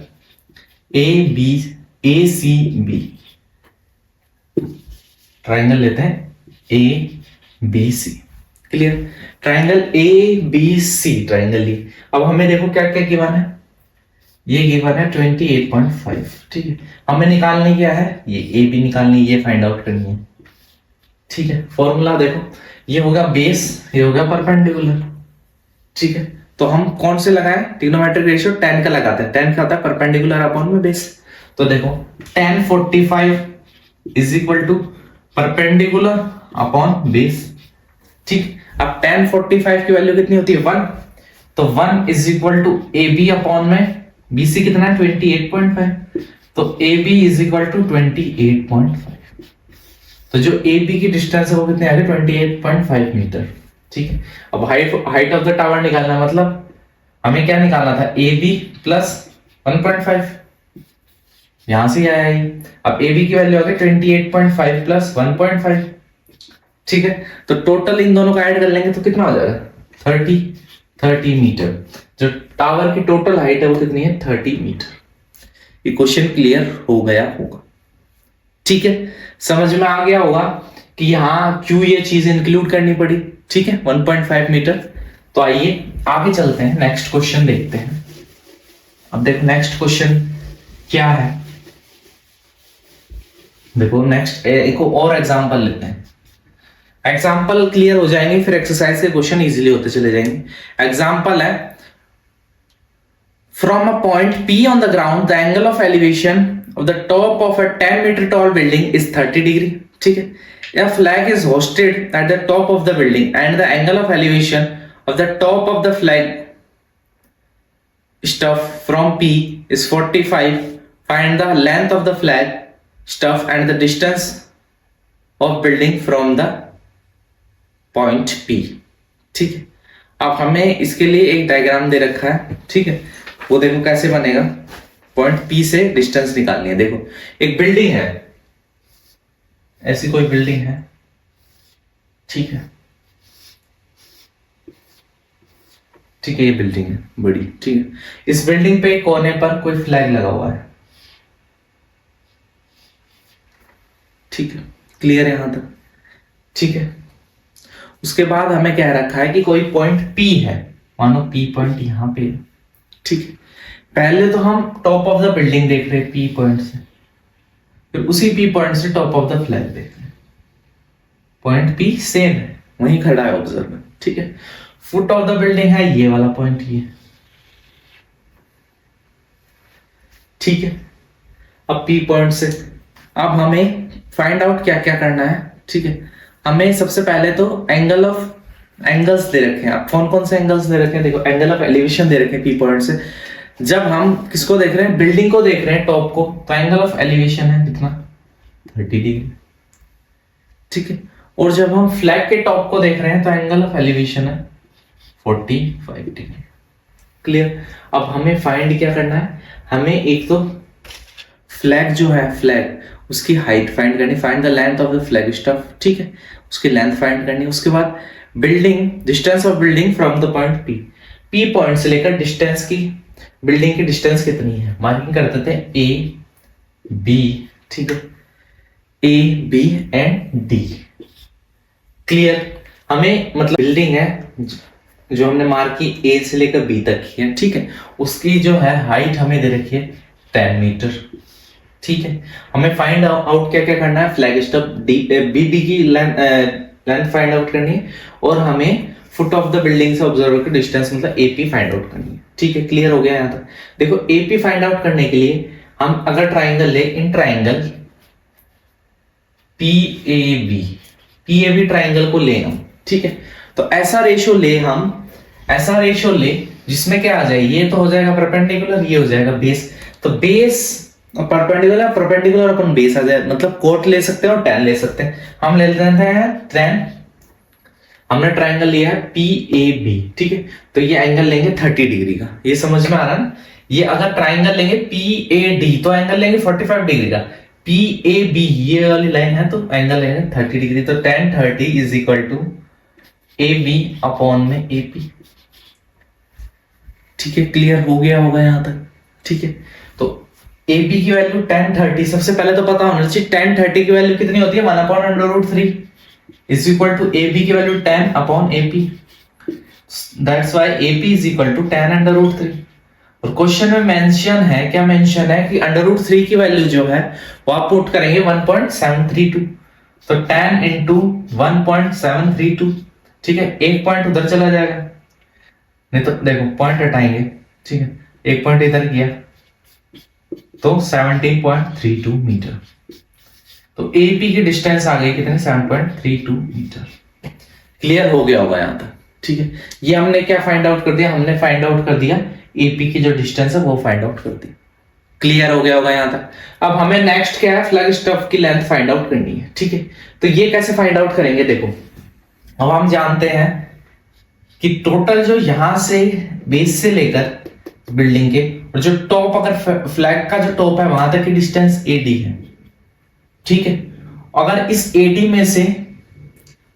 A C B, triangle लेते हैं A B C. Clear, triangle A B C triangle ली। अब हमें देखो क्या क्या गिवन है, ये गिवन है 28.5। ठीक है, हमें निकालने क्या है, ये ए बी निकालनी, ये फाइंड आउट करनी है। ठीक है, फॉर्मूला देखो, ये होगा बेस, ये होगा परपेंडिकुलर। ठीक है, तो हम कौन से लगाए, ट्रिग्नोमेट्रिक रेशियो tan का लगाते हैं, tan क्या होता है परपेंडिकुलर अपॉन में बेस। तो देखो tan 45 is equal to perpendicular upon base. ठीक, अब tan 45 की वैल्यू कितनी होती है 1, तो 1 is equal to A B upon में बी सी कितना है 28.5, तो A B is equal to 28.5। तो जो ए बी की डिस्टेंस है वो कितनी आ गई 28.5 मीटर। ठीक है, अब हाइट ऑफ द टावर निकालना, मतलब हमें क्या निकालना था, ए बी प्लस 1.5, यहां से आया ये। अब ए बी की वैल्यू आ गई 28.5 प्लस 1.5। ठीक है, तो टोटल इन दोनों का ऐड कर लेंगे तो कितना हो जाएगा 30 मीटर। जो टावर की टोटल हाइट है वो कितनी है 30 मीटर। ये क्वेश्चन क्लियर हो गया होगा। ठीक है, समझ में आ गया होगा कि यहां क्यों ये चीज इंक्लूड करनी पड़ी। ठीक है, 1.5 मीटर। तो आइए आगे चलते हैं, नेक्स्ट क्वेश्चन देखते हैं। अब देखो नेक्स्ट क्वेश्चन क्या है। देखो नेक्स्ट एक और एग्जांपल लेते हैं, एग्जांपल क्लियर हो जाएंगे फिर एक्सरसाइज के क्वेश्चन इजीली होते चले जाएंगे। एग्जांपल है, from a point P on the ground the angle of elevation of the top of a 10 metre tall building is 30 degree. ठीक है, a flag is hosted at the top of the building and the angle of elevation of the top of the flag stuff from P is 45. Find the length of the flag stuff and the distance of building from the point P। ठीक है, अब हमें इसके लिए एक diagram दे रखा है। ठीक है, वो देखो कैसे बनेगा, पॉइंट P से डिस्टेंस निकालनी है। देखो एक बिल्डिंग है, ऐसी कोई बिल्डिंग है। ठीक है, ठीक है, ये बिल्डिंग है बड़ी। ठीक है, इस बिल्डिंग पे कोने पर कोई फ्लैग लगा हुआ है। ठीक है, क्लियर है यहां तक। ठीक है, उसके बाद हमें कह रखा है कि कोई पॉइंट P है, मानो P पॉइंट यहां पे है। ठीक है, पहले तो हम टॉप ऑफ द बिल्डिंग देख रहे हैं P पॉइंट से, फिर उसी P पॉइंट से टॉप ऑफ द फ्लैग देख रहे हैं। पॉइंट P सेम है, वहीं खड़ा है ऑब्जर्वर। ठीक है, फुट ऑफ द बिल्डिंग है ये वाला पॉइंट, ये। ठीक है, अब P पॉइंट से अब हमें फाइंड आउट क्या क्या करना है। ठीक है, हमें सबसे पहले तो एंगल्स दे रखे हैं। आप कौन कौन से एंगल्स दे रखे हैं, देखो एंगल ऑफ एलिवेशन दे रखे हैं P पॉइंट से। जब हम किसको देख रहे हैं, बिल्डिंग को देख रहे हैं टॉप को, तो एंगल ऑफ एलिवेशन है कितना, 30 डिग्री। ठीक है, और जब हम फ्लैग के टॉप को देख रहे हैं तो एंगल ऑफ एलिवेशन है 45 डिग्री। क्लियर। अब हमें फाइंड क्या करना है, हमें एक तो फ्लैग जो है, फ्लैग उसकी हाइट फाइंड करनी, find the length of the flag stuff. ठीक है, उसकी लेंथ फाइंड करनी। उसके बाद building, distance of building from the point P point से लेकर डिस्टेंस की, बिल्डिंग की डिस्टेंस कितनी है, मार्किंग कर देते हैं A B। ठीक है, A B and D। Clear. हमें मतलब बिल्डिंग है जो हमने मार्क की A से लेकर B तक की है। ठीक है, उसकी जो है हाइट हमें दे रखी है 10 मीटर। ठीक है, हमें फाइंड आउट क्या क्या करना है, फ्लैग स्टफ BD की लेंथ फाइंड आउट करनी है, और हमें फुट ऑफ द बिल्डिंग से ऑब्जर्वर की डिस्टेंस मतलब AP फाइंड आउट करनी है। ठीक है, क्लियर हो गया यहाँ तक। देखो AP फाइंड आउट करने के लिए हम अगर ट्राइंगल ले, इन ट्राइंगल PAB ट्राइंगल को ले हम। ठीक है, तो ऐसा रेशियो ले हम, ऐसा रेशियो ले जिसमें क्या आ जाए, ये तो हो जाएगा परपेंडिकुलर, ये हो जाएगा बेस। तो बेस परपेंडिकुलर, परपेंडिकुलर अपन बेस आ जाए, मतलब कोट ले सकते हैं और tan ले सकते हैं। हम ले लेते हैं tan, हमने ट्राइंगल लिया है PAB। ठीक है, तो ये एंगल लेंगे 30 डिग्री का, ये समझ में आ रहा है ना। ये अगर ट्राइंगल लेंगे PAD तो एंगल लेंगे 45 डिग्री का। PAB ये वाली लाइन है तो एंगल लेंगे 30 डिग्री। तो tan 30 is equal to AB upon में AP। ठीक है, क्लियर हो गया होगा यहां तक। ठीक है, तो AB की वैल्यू tan 30, सबसे पहले तो पता होना चाहिए tan 30 की वैल्यू कितनी होती है, 1/√3 इज इक्वल टू AB की value 10 upon AP। That's why AP is equal to 10√3। और क्वेश्चन में मेंशन है, क्या मेंशन है कि √3 की वैल्यू जो है वो आप पुट करेंगे 1.732, तो 10 इंटू 1.732। ठीक है, एक पॉइंट उधर चला जाएगा, नहीं तो देखो पॉइंट हटाएंगे। ठीक है, एक पॉइंट इधर गया तो 17.32 मीटर। तो AP की डिस्टेंस आ गई कितने, 7.32 मीटर। क्लियर हो गया होगा यहां तक। ठीक है, ये हमने क्या फाइंड आउट कर दिया, हमने फाइंड आउट कर दिया AP की जो डिस्टेंस है वो फाइंड आउट कर दी। क्लियर हो गया होगा यहां तक। अब हमें नेक्स्ट क्या है, फ्लैग स्टफ की लेंथ फाइंड आउट करनी है। ठीक है, तो ये कैसे फाइंड आउट करेंगे, देखो अब हम जानते हैं कि टोटल जो यहां से बेस से लेकर बिल्डिंग के, और जो टॉप, अगर फ्लैग का जो टॉप है वहां तक की डिस्टेंस AD है। ठीक है, अगर इस AD में से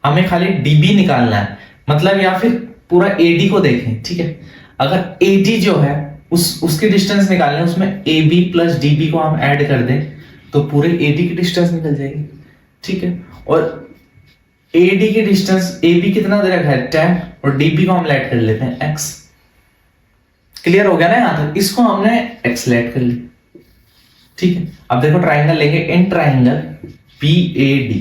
हमें खाली DB निकालना है, मतलब या फिर पूरा AD को देखें। ठीक है, अगर AD जो है उसकी डिस्टेंस निकालनी है, उसमें AB प्लस DB को हम ऐड कर दें तो पूरे AD की डिस्टेंस निकल जाएगी। ठीक है, और AD की डिस्टेंस, AB कितना दे रखा है 10, और DB को हम ऐड कर लेते हैं X। क्लियर हो गया ना यहां तक। इसको हमने X ऐड कर ली। ठीक है। अब देखो ट्राइंगल लेंगे, इन ट्राइंगल PAD,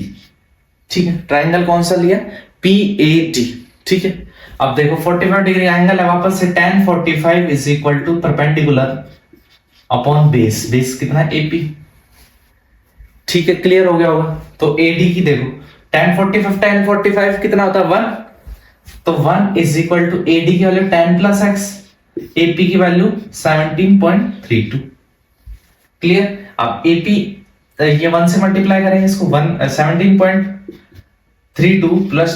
ठीक है। ट्राइंगल कौन सा लिया? PAD, ठीक है। अब देखो 45 डिग्री एंगल है, वापस से tan 45 is equal to perpendicular upon base, base कितना है? AP, ठीक है। क्लियर हो गया होगा। तो AD की देखो tan 45 कितना होता है? 1, तो 1 इज इक्वल टू AD की वैल्यू 10 प्लस x, AP की वैल्यू 17.32। क्लियर। अब AP ये 1 से मल्टीप्लाई करेंगे इसको, 17.32 प्लस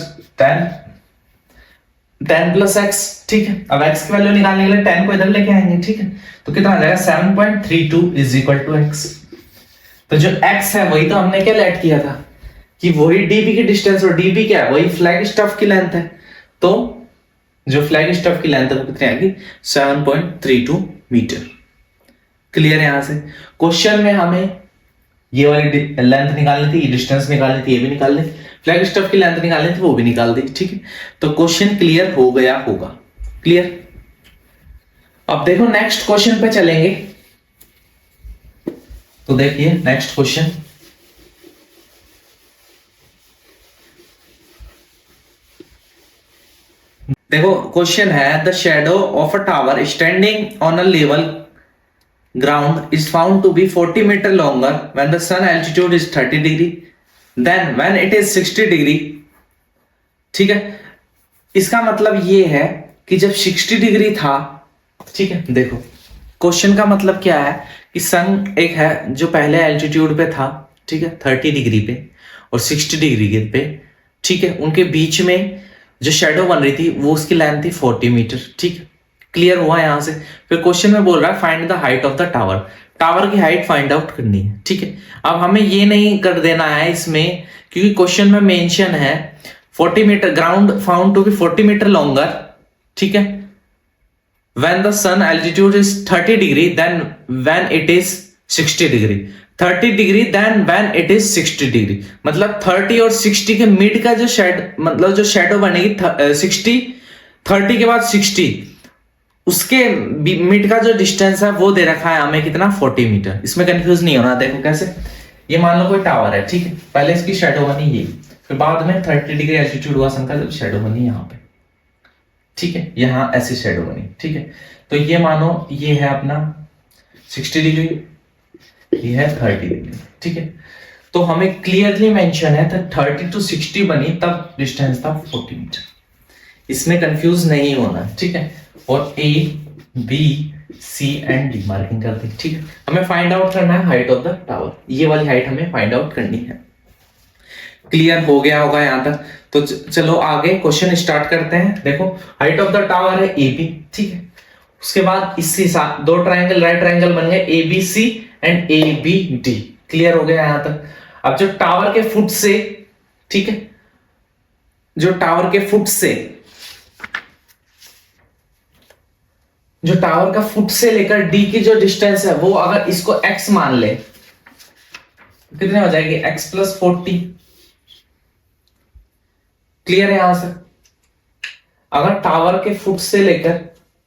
10 प्लस x, ठीक है। अब x की वैल्यू निकालने के लिए 10 को इधर लेके आएंगे, ठीक है। तो कितना आ जाएगा? 7.32 इज इक्वल टू x। तो जो x है वही तो हमने क्या लेट किया था कि वही db की डिस्टेंस, और db क्या है? वही फ्लैग स्टफ की लेंथ है। तो जो फ्लैग स्टफ की लेंथ है वो कितनी आएगी? 7.32 मीटर। क्लियर है? यहां से क्वेश्चन में हमें ये वाली लेंथ निकालनी थी, ये डिस्टेंस निकालनी थी, ये भी निकाल ली, फ्लैग स्टफ की लेंथ निकालनी थी, वो भी निकाल दी, ठीक है। तो क्वेश्चन क्लियर हो गया होगा। क्लियर। अब देखो नेक्स्ट क्वेश्चन पे चलेंगे। तो देखिए नेक्स्ट क्वेश्चन, देखो क्वेश्चन है, the shadow of a tower standing on a level ground is found to be 40 meter longer when the sun altitude is 30 degree, then when it is 60 degree, ठीक है। इसका मतलब ये है कि जब 60 डिग्री था, ठीक है। देखो क्वेश्चन का मतलब क्या है कि सन एक है जो पहले एल्टीट्यूड पे था, ठीक है, 30 डिग्री पे और 60 डिग्री पे, ठीक है। उनके बीच में जो शेडो बन रही थी वो उसकी लेंथ थी 40 मीटर, ठीक है। क्लियर हुआ यहां से। फिर क्वेश्चन में बोल रहा है find the height of the tower, tower की हाइट फाइंड आउट करनी है, ठीक है। अब हमें ये नहीं कर देना है इसमें, क्योंकि क्वेश्चन में मेंशन है 40 metre, ground found to be 40 metre longer, ठीक है, when the sun altitude is 30 degree, then when it is 60 degree, 30 degree then when it is 60 degree. मतलब 30 और 60 के मिड का जो मतलब जो शेडो बनेगी 60, 30 के बाद 60, उसके मिड का जो डिस्टेंस है वो दे रखा है हमें कितना? 40 मीटर। इसमें कंफ्यूज नहीं होना। देखो कैसे, ये मान लो कोई टावर है, ठीक है, पहले इसकी शेडो बनी ये, फिर बाद में 30 डिग्री एल्टीट्यूड हुआ सन का, जब शेडो बनी यहाँ पे, ठीक है, यहाँ ऐसी शेडो बनी, ठीक है। तो ये मानो ये है अपना 60 डिग्री, ये है 30 डिग्री, ठीक है। तो हमें क्लियरली मेंशन है 30 to 60 बनी तब डिस्टेंस था 40 मीटर। इसमें कंफ्यूज नहीं होना, ठीक है। और A, B, C and D marking कर दी, ठीक है। हमें फाइंड आउट करना है हाइट ऑफ द टावर, ये वाली हाइट हमें फाइंड आउट करनी है। क्लियर हो गया होगा यहां तक। तो चलो आगे क्वेश्चन स्टार्ट करते हैं। देखो हाइट ऑफ द टावर है AB, ठीक है। उसके बाद इससे साथ दो ट्राइंगल, राइट ट्राइंगल बन गए ABC एंड ABD। क्लियर हो गया यहां तक। अब जो टावर के फुट से, ठीक है, जो टावर के फुट से, जो टावर का फुट से लेकर D की जो डिस्टेंस है वो अगर इसको x मान ले, कितने हो जाएगी? x plus 40। क्लियर है यहां से। अगर टावर के फुट से लेकर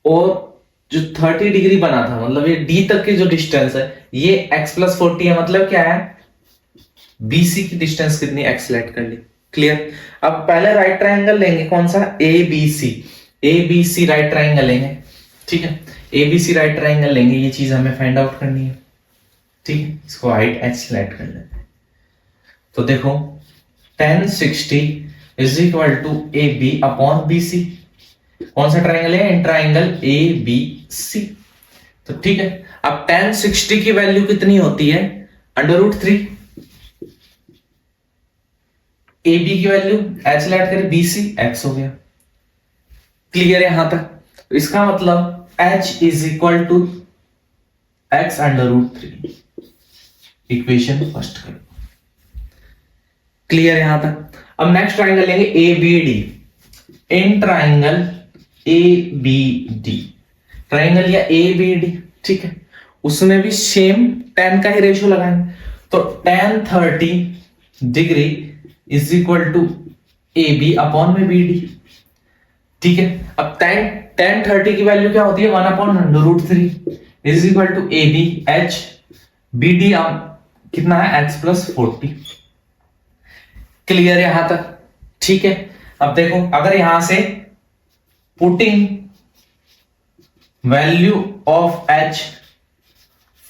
और जो 30 डिग्री बना था, मतलब ये D तक की जो डिस्टेंस है ये x प्लस 40 है, मतलब क्या है? BC की डिस्टेंस कितनी? x लेट कर ली। क्लियर। अब पहले राइट ट्राइंगल लेंगे, कौन सा? ABC राइट ट्राइंगल लेंगे, ठीक है। ABC राइट ट्राइंगल लेंगे, ये चीज हमें फाइंड आउट करनी है, ठीक है। इसको हाइट h सेलेक्ट कर लेते हैं। तो देखो tan 60 is equal to AB upon BC। कौन सा ट्राइंगल है? Triangle ABC। तो ठीक है, अब tan 60 की वैल्यू कितनी होती है? √3। AB की वैल्यू h सेलेक्ट करें, BC x हो गया। क्लियर है यहां तक। इसका मतलब h is equal to x √3। Equation first करो। क्लियर यहां तक। अब नेक्स्ट ट्राइंगल लेंगे ABD। In triangle ABD, triangle या ABD, ठीक है, उसमें भी सेम tan का ही रेशियो लगाएंगे। तो tan 30 degree is equal to AB upon में BD, ठीक है। अब tan 30 की वैल्यू क्या होती है? 1 upon √3 is equal to AB h BD कितना है x+40। क्लियर यहां तक? ठीक है। अब देखो अगर यहां से putting value of h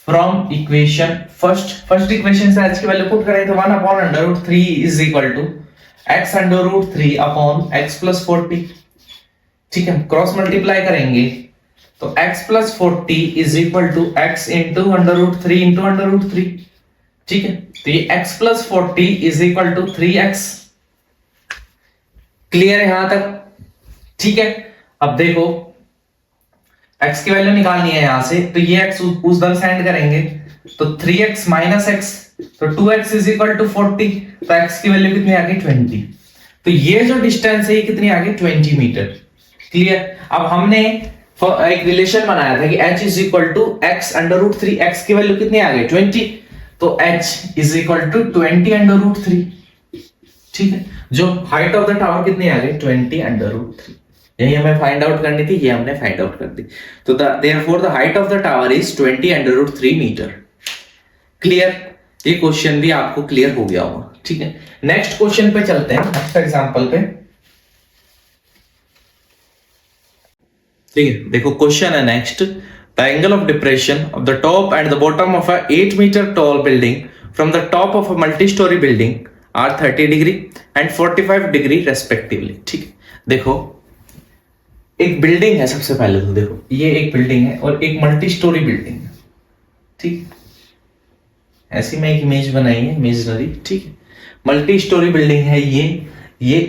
from equation first equation से h की वैल्यू पुट करें तो 1/√3 is equal to x√3 upon x+40। ठीक है, क्रॉस मल्टीप्लाई करेंगे तो x+40 is equal to x into √3 into √3। ठीक है, तो ये x+40 is equal to 3x। Clear है यहां तक? ठीक है। अब देखो x की वैल्यू निकालनी है यहां से, तो ये x उस तरफ सेंड करेंगे तो 3x माइनस x, तो 2x इज इक्वल टू 40। तो x की वैल्यू कितनी आ गई 20। तो ये जो डिस्टेंस है ये कितनी आ गई 20 मीटर। क्लियर? अब हमने एक रिलेशन बनाया था कि h is equal to x√3, x की वैल्यू कितनी आ गई 20, तो h इज इक्वल टू 20√3। ठीक है, जो हाइट ऑफ द टावर कितनी आ गई 20√3। यही हमें फाइंड आउट करनी थी, ये हमने फाइंड आउट कर दी। तो therefore the height of the tower is 20√3 metre. Clear? ये क्वेश्चन भी आपको क्लियर हो गया होगा। ठीक है, नेक्स्ट क्वेश्चन पे चलते हैं, नेक्स्ट एग्जांपल पे। ठीक है, देखो क्वेश्चन है next. The angle of depression of the top and the bottom of a 8 metre tall building from the top of a multi storey building are 30 degree and 45 degree respectively. ठीक है, देखो एक building है, सबसे पहले तो देखो ये एक बिल्डिंग है और एक मल्टी स्टोरी बिल्डिंग है। ठीक, ऐसी मैं एक इमेज बनाई है इमेजिनरी। ठीक है, मल्टी स्टोरी बिल्डिंग है ये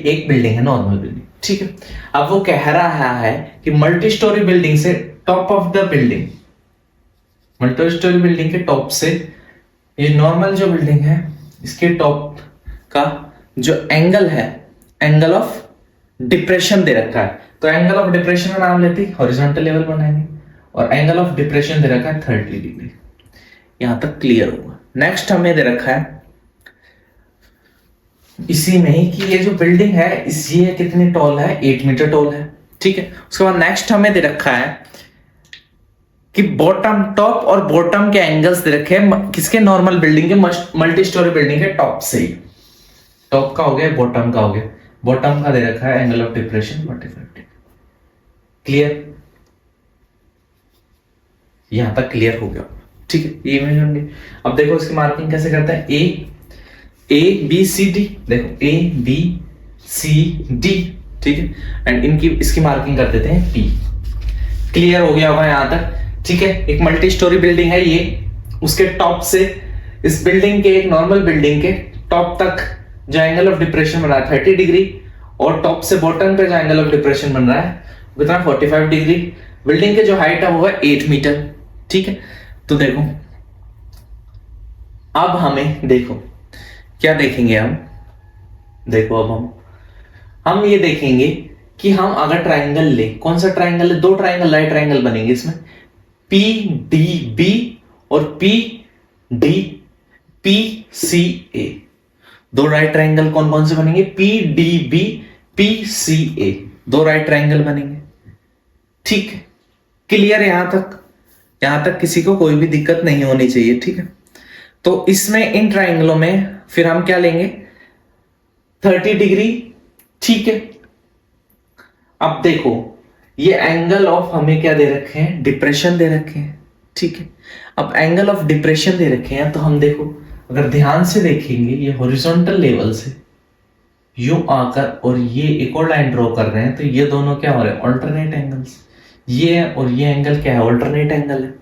एक बिल्डिंग है, नॉर्मल बिल्डिंग। ठीक है, अब वो कह रहा है कि मल्टी स्टोरी बिल्डिंग से top of the building, multi storey building के टॉप से ये नॉर्मल जो बिल्डिंग है इसके टॉप का जो एंगल है, एंगल ऑफ डिप्रेशन दे रखा है। तो एंगल ऑफ डिप्रेशन का नाम लेते हॉरिजॉन्टल लेवल बनाएंगे और एंगल ऑफ डिप्रेशन दे रखा है 30 डिग्री। यहां तक क्लियर होगा। नेक्स्ट हमें दे रखा है इसी में ही कि ये जो बिल्डिंग है ये कितनी टॉल है 8 मीटर टॉल है। ठीक है, उसके बाद नेक्स्ट हमें दे रखा है कि बॉटम, टॉप और बॉटम के एंगल्स दे रखे हैं किसके, नॉर्मल बिल्डिंग के, मल्टी स्टोरी बिल्डिंग के टॉप से ही। टॉप का हो गया, बॉटम का हो गया। बॉटम का दे रखा है angle of depression 45 degree. Clear? यहां तक क्लियर हो गया। ठीक है, ये इमेज होंगे। अब देखो इसकी मार्किंग कैसे करते हैं, A B C D। देखो ABCD। ठीक है, एंड इसकी मार्किंग कर देते हैं P। क्लियर हो गया होगा यहां तक? ठीक है, एक मल्टी स्टोरी बिल्डिंग है ये, उसके टॉप से इस बिल्डिंग के, एक नॉर्मल बिल्डिंग के टॉप तक जो एंगल ऑफ डिप्रेशन बन रहा है 30 डिग्री और टॉप से बॉटम पे जो एंगल ऑफ डिप्रेशन बन रहा है कितना 45 डिग्री। बिल्डिंग के जो हाइट है वो है 8 मीटर। ठीक है, तो देखो अब हमें देखो क्या देखेंगे हम, देखो अब हम ये देखेंगे कि हम अगर ट्राइंगल ले, कौन सा ट्राइंगल है, दो ट्राइंगल, राइट ट्राइंगल बनेंगे इसमें PDB और PCA। दो राइट ट्राइंगल कौन कौन से बनेंगे, PDB PCA, दो राइट ट्राइंगल बनेंगे। ठीक है, क्लियर? यहां तक किसी को कोई भी दिक्कत नहीं होनी चाहिए। ठीक है, तो इसमें इन ट्राइंगलों में फिर हम क्या लेंगे 30 डिग्री। ठीक है, अब देखो ये एंगल ऑफ हमें क्या दे रखे हैं, डिप्रेशन दे रखे हैं। ठीक है, अब एंगल ऑफ डिप्रेशन दे रखे हैं तो हम देखो अगर ध्यान से देखेंगे ये हॉरिजॉन्टल लेवल से यूं आकर और ये एक और लाइन ड्रॉ कर रहे हैं, तो ये दोनों क्या हो रहे हैं, ऑल्टरनेट एंगल्स। ये और ये एंगल क्या है, ऑल्टरनेट एंगल है।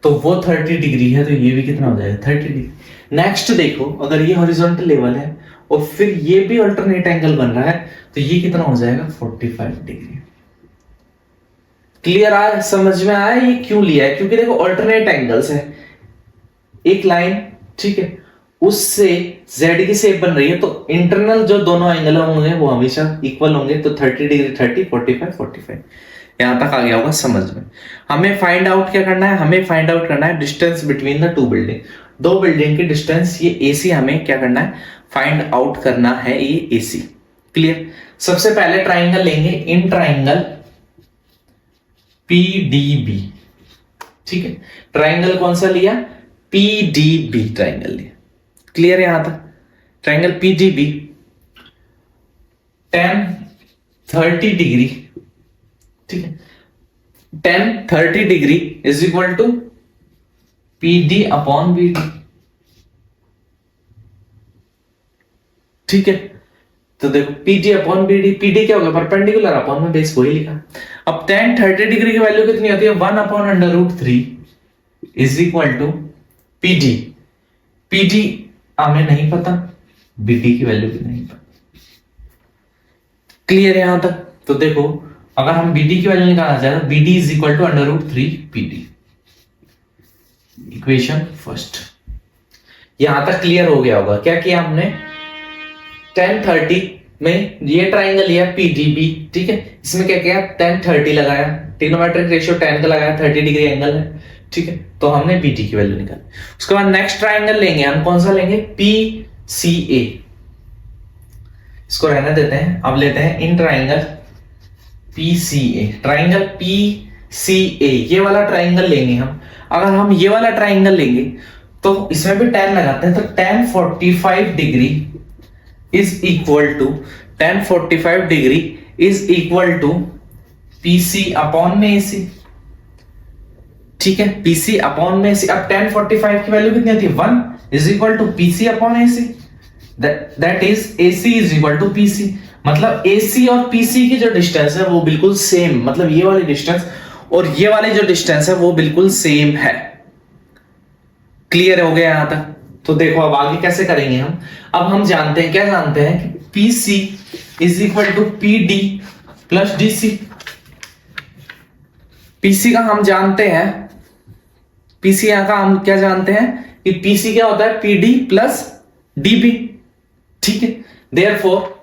तो वो 30 डिग्री है तो ये भी कितना हो जाएगा 30 डिग्री। नेक्स्ट देखो अगर ये हॉरिजॉन्टल लेवल है और फिर ये भी अल्टरनेट एंगल बन रहा है तो ये कितना हो जाएगा 45 डिग्री। क्लियर आया, समझ में आया ये क्यों लिया है, क्योंकि देखो अल्टरनेट एंगल्स है, एक लाइन, ठीक है, उससे जेड की शेप बन रही है तो इंटरनल जो दोनों एंगल होंगे वो हमेशा इक्वल होंगे। तो 30 डिग्री 30, 45 45। यहां तक आ गया होगा समझ में। हमें फाइंड आउट क्या करना है, हमें फाइंड आउट करना है distance between the to building, दो बिल्डिंग की डिस्टेंस, ये एसी हमें क्या करना है, फाइंड आउट करना है ये एसी। क्लियर? सबसे पहले ट्राइंगल लेंगे, इन ट्राइंगल PDB। ठीक है, ट्राइंगल कौन सा लिया, PDB ट्राइंगल लिए। क्लियर है यहां तक? ट्राइंगल PDB tan 30 डिग्री, ठीक है, tan 30 degree is equal to PD upon BD, ठीक है। तो देखो PD अपॉन BD, PD क्या होगा? परपेंडिकुलर अपॉन में बेस वही लिखा। अब tan 30 डिग्री की वैल्यू कितनी होती है? 1 upon under root 3 is equal to PD। PD हमें नहीं पता, BD की वैल्यू भी नहीं पता। क्लियर है यहां तक? तो देखो अगर हम BD की वैल्यू निकालना चाहे तो BD is equal to under root 3 PD, equation first. यहां तक क्लियर हो गया होगा। क्या किया हमने? tan 30 में ये ट्राइंगल लिया PDB, ठीक है, इसमें क्या किया? tan 30 लगाया, ट्रिग्नोमेट्रिक रेशियो tan का लगाया, 30 डिग्री एंगल है, ठीक है, तो हमने BD की वैल्यू निकाली। उसके बाद नेक्स्ट ट्राइंगल लेंगे हम, कौन सा लेंगे? PCA। इसको रहने देते हैं, अब लेते हैं in triangle PCA। Triangle PCA ये वाला ट्राइंगल लेंगे हम। अगर हम ये वाला ट्राइंगल लेंगे तो इसमें भी tan लगाते हैं, तो tan 45 degree is equal to tan 45 degree is equal to PC upon में AC, ठीक है, PC अपॉन में AC। अब tan 45 की वैल्यू कितनी होती है? 1 is equal to PC upon AC, that is AC is equal to PC। मतलब AC और PC की जो डिस्टेंस है वो बिल्कुल सेम, मतलब ये वाली डिस्टेंस और ये वाली जो डिस्टेंस है वो बिल्कुल सेम है। क्लियर हो गया यहां तक? तो देखो अब आगे कैसे करेंगे हम। अब हम जानते हैं, क्या जानते हैं कि PC is equal to PD plus DC। PC का हम जानते हैं, PC यहां का हम क्या जानते हैं कि PC क्या होता है? PD प्लस DB, ठीक है। Therefore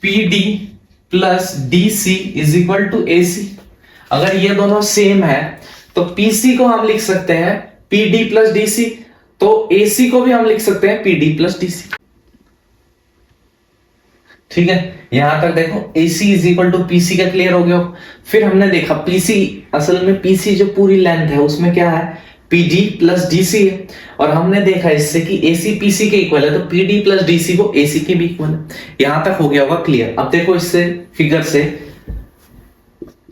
PD plus DC is equal to AC। अगर ये दोनों सेम है तो PC को हम लिख सकते हैं PD प्लस DC, तो AC को भी हम लिख सकते हैं PD प्लस DC, ठीक है। यहां तक देखो AC is equal to PC का क्लियर हो गया। फिर हमने देखा PC, असल में PC जो पूरी लेंथ है उसमें क्या है? PD प्लस DC है, और हमने देखा इससे कि AC PC के इक्वल है, तो PD प्लस DC को AC के भी इक्वल है। यहां तक हो गया होगा क्लियर। अब देखो इससे फिगर से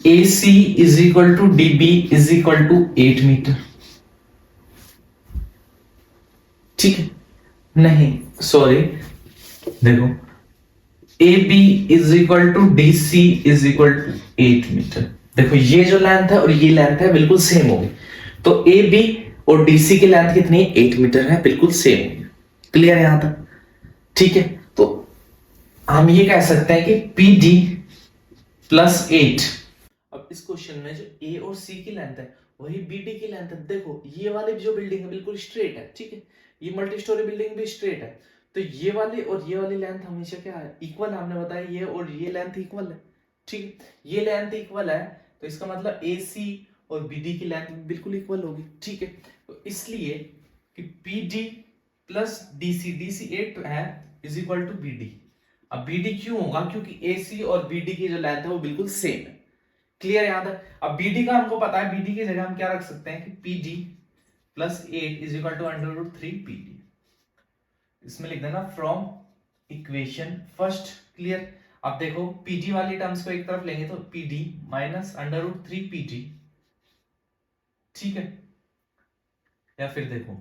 AC is equal to DB is equal to 8 metre, ठीक है, नहीं सॉरी, देखो AB is equal to DC is equal to 8 metre. देखो ये जो लेंथ है और ये लेंथ है बिल्कुल सेम होगी, तो AB और DC की लेंथ कितनी है? 8 मीटर है, बिल्कुल सेम होगी। क्लियर है यहां तक? ठीक है, तो हम ये कह सकते हैं कि PD प्लस 8। अब इस क्वेश्चन में जो A और C की लेंथ है वही BD की लेंथ है। देखो ये वाली जो बिल्डिंग है बिल्कुल स्ट्रेट है, ठीक है, ये मल्टी स्टोरी बिल्डिंग भी स्ट्रेट है, तो ये वाली और ये वाली लेंथ हमेशा क्या है? इक्वल है। हमने बताया ये और ये लेंथ इक्वल है, ठीक है, ये लेंथ इक्वल है, तो इसका मतलब AC और BD की लेंथ बिल्कुल इक्वल होगी, ठीक है। तो इसलिए कि PD प्लस DC 8 है इज इक्वल टू BD। अब BD क्यों होगा? क्योंकि AC और BD की जो लेंथ है वो बिल्कुल सेम है। क्लियर यहां तक? अब BD का हमको पता है, BD की जगह हम क्या रख सकते हैं कि PD plus 8 is equal to under root 3 PD। इसमें लिख देना फ्रॉम इक्वेशन फर्स्ट। क्लियर? अब देखो PD वाली टर्म्स को एक तरफ लेंगे तो PD minus under root 3 PD, ठीक है। या फिर देखो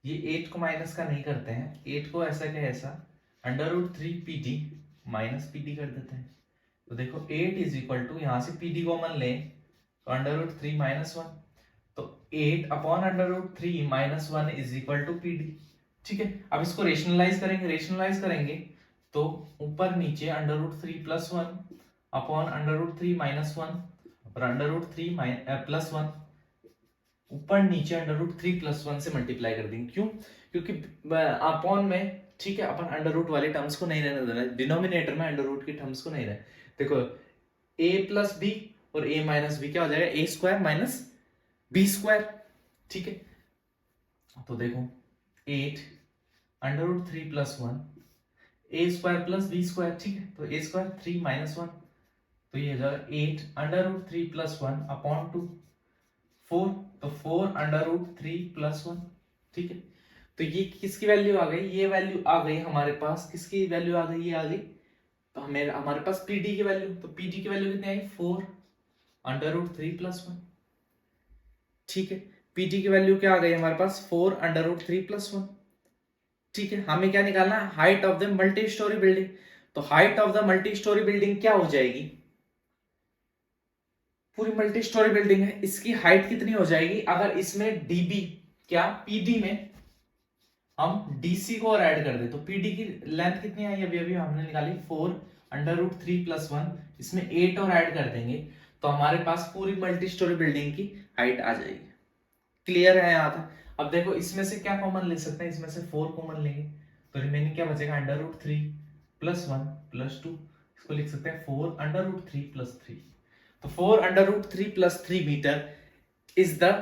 ये 8 को माइनस का नहीं करते हैं, 8 को ऐसा क्या ऐसा under root 3 PD minus PD कर देते हैं। तो देखो 8 इज इक्वल टू, यहां से PD कॉमन लें तो अंडर रूट 3 माइनस 1, तो 8 upon under root 3 minus 1 is equal to PD, ठीक है। अब इसको रेशनलाइज करेंगे तो ऊपर नीचे under root 3 plus 1 upon under root 3 minus 1 और अंडर रूट 3 प्लस 1, ऊपर नीचे अंडर रूट 3 प्लस 1 से मल्टीप्लाई कर देंगे। क्यों? क्योंकि अपॉन में, ठीक है, अपन अंडर रूट वाले टर्म्स को नहीं रहने देना, डिनोमिनेटर में अंडर रूट के टर्म्स को नहीं रहे। देखो a प्लस बी और a माइनस बी क्या हो जाएगा? a square minus b square, ठीक है। तो देखो 8 under root 3 plus 1 a square plus b square, ठीक है, तो a स्क्वायर 3 माइनस 1, तो ये हो जाएगा 8 अंडर रूट 3 प्लस 1 अपॉन 2 4, तो 4 अंडर रूट 3 प्लस 1। ठीक है, तो ये किसकी वैल्यू आ गई, ये वैल्यू आ गई हमारे पास, किसकी वैल्यू आ गई, ये आ गई तो हमारे पास पीडी की वैल्यू, तो पीडी की वैल्यू कितनी आई 4 अंडर रूट 3 प्लस 1। ठीक है, पीडी की वैल्यू क्या आ गई हमारे पास 4 अंडर रूट 3 प्लस 1। ठीक है, हमें क्या निकालना है, height of the multi storey building. तो height of the multi storey building क्या हो जाएगी, पूरी मल्टी स्टोरी बिल्डिंग है, इसकी हाइट कितनी हो जाएगी, अगर इसमें डीबी क्या पीडी में हम डीसी को और ऐड कर दे तो पीडी की लेंथ कितनी आई, अभी अभी हमने निकाली 4 अंडर रूट 3 प्लस 1, इसमें 8 और ऐड कर देंगे तो हमारे पास पूरी मल्टी स्टोरी बिल्डिंग की हाइट आ जाएगी। क्लियर है यहाँ तक। अब देखो इसमें से क्या कॉमन ले सकते हैं, इसमें से 4 कॉमन लेंगे तो रिमेनिंग क्या बचेगा, अंडर रूट 3 प्लस 1 प्लस 2, इसको लिख सकते हैं 4 अंडर रूट 3 प्लस 3। तो 4 under root 3 plus 3 metre is the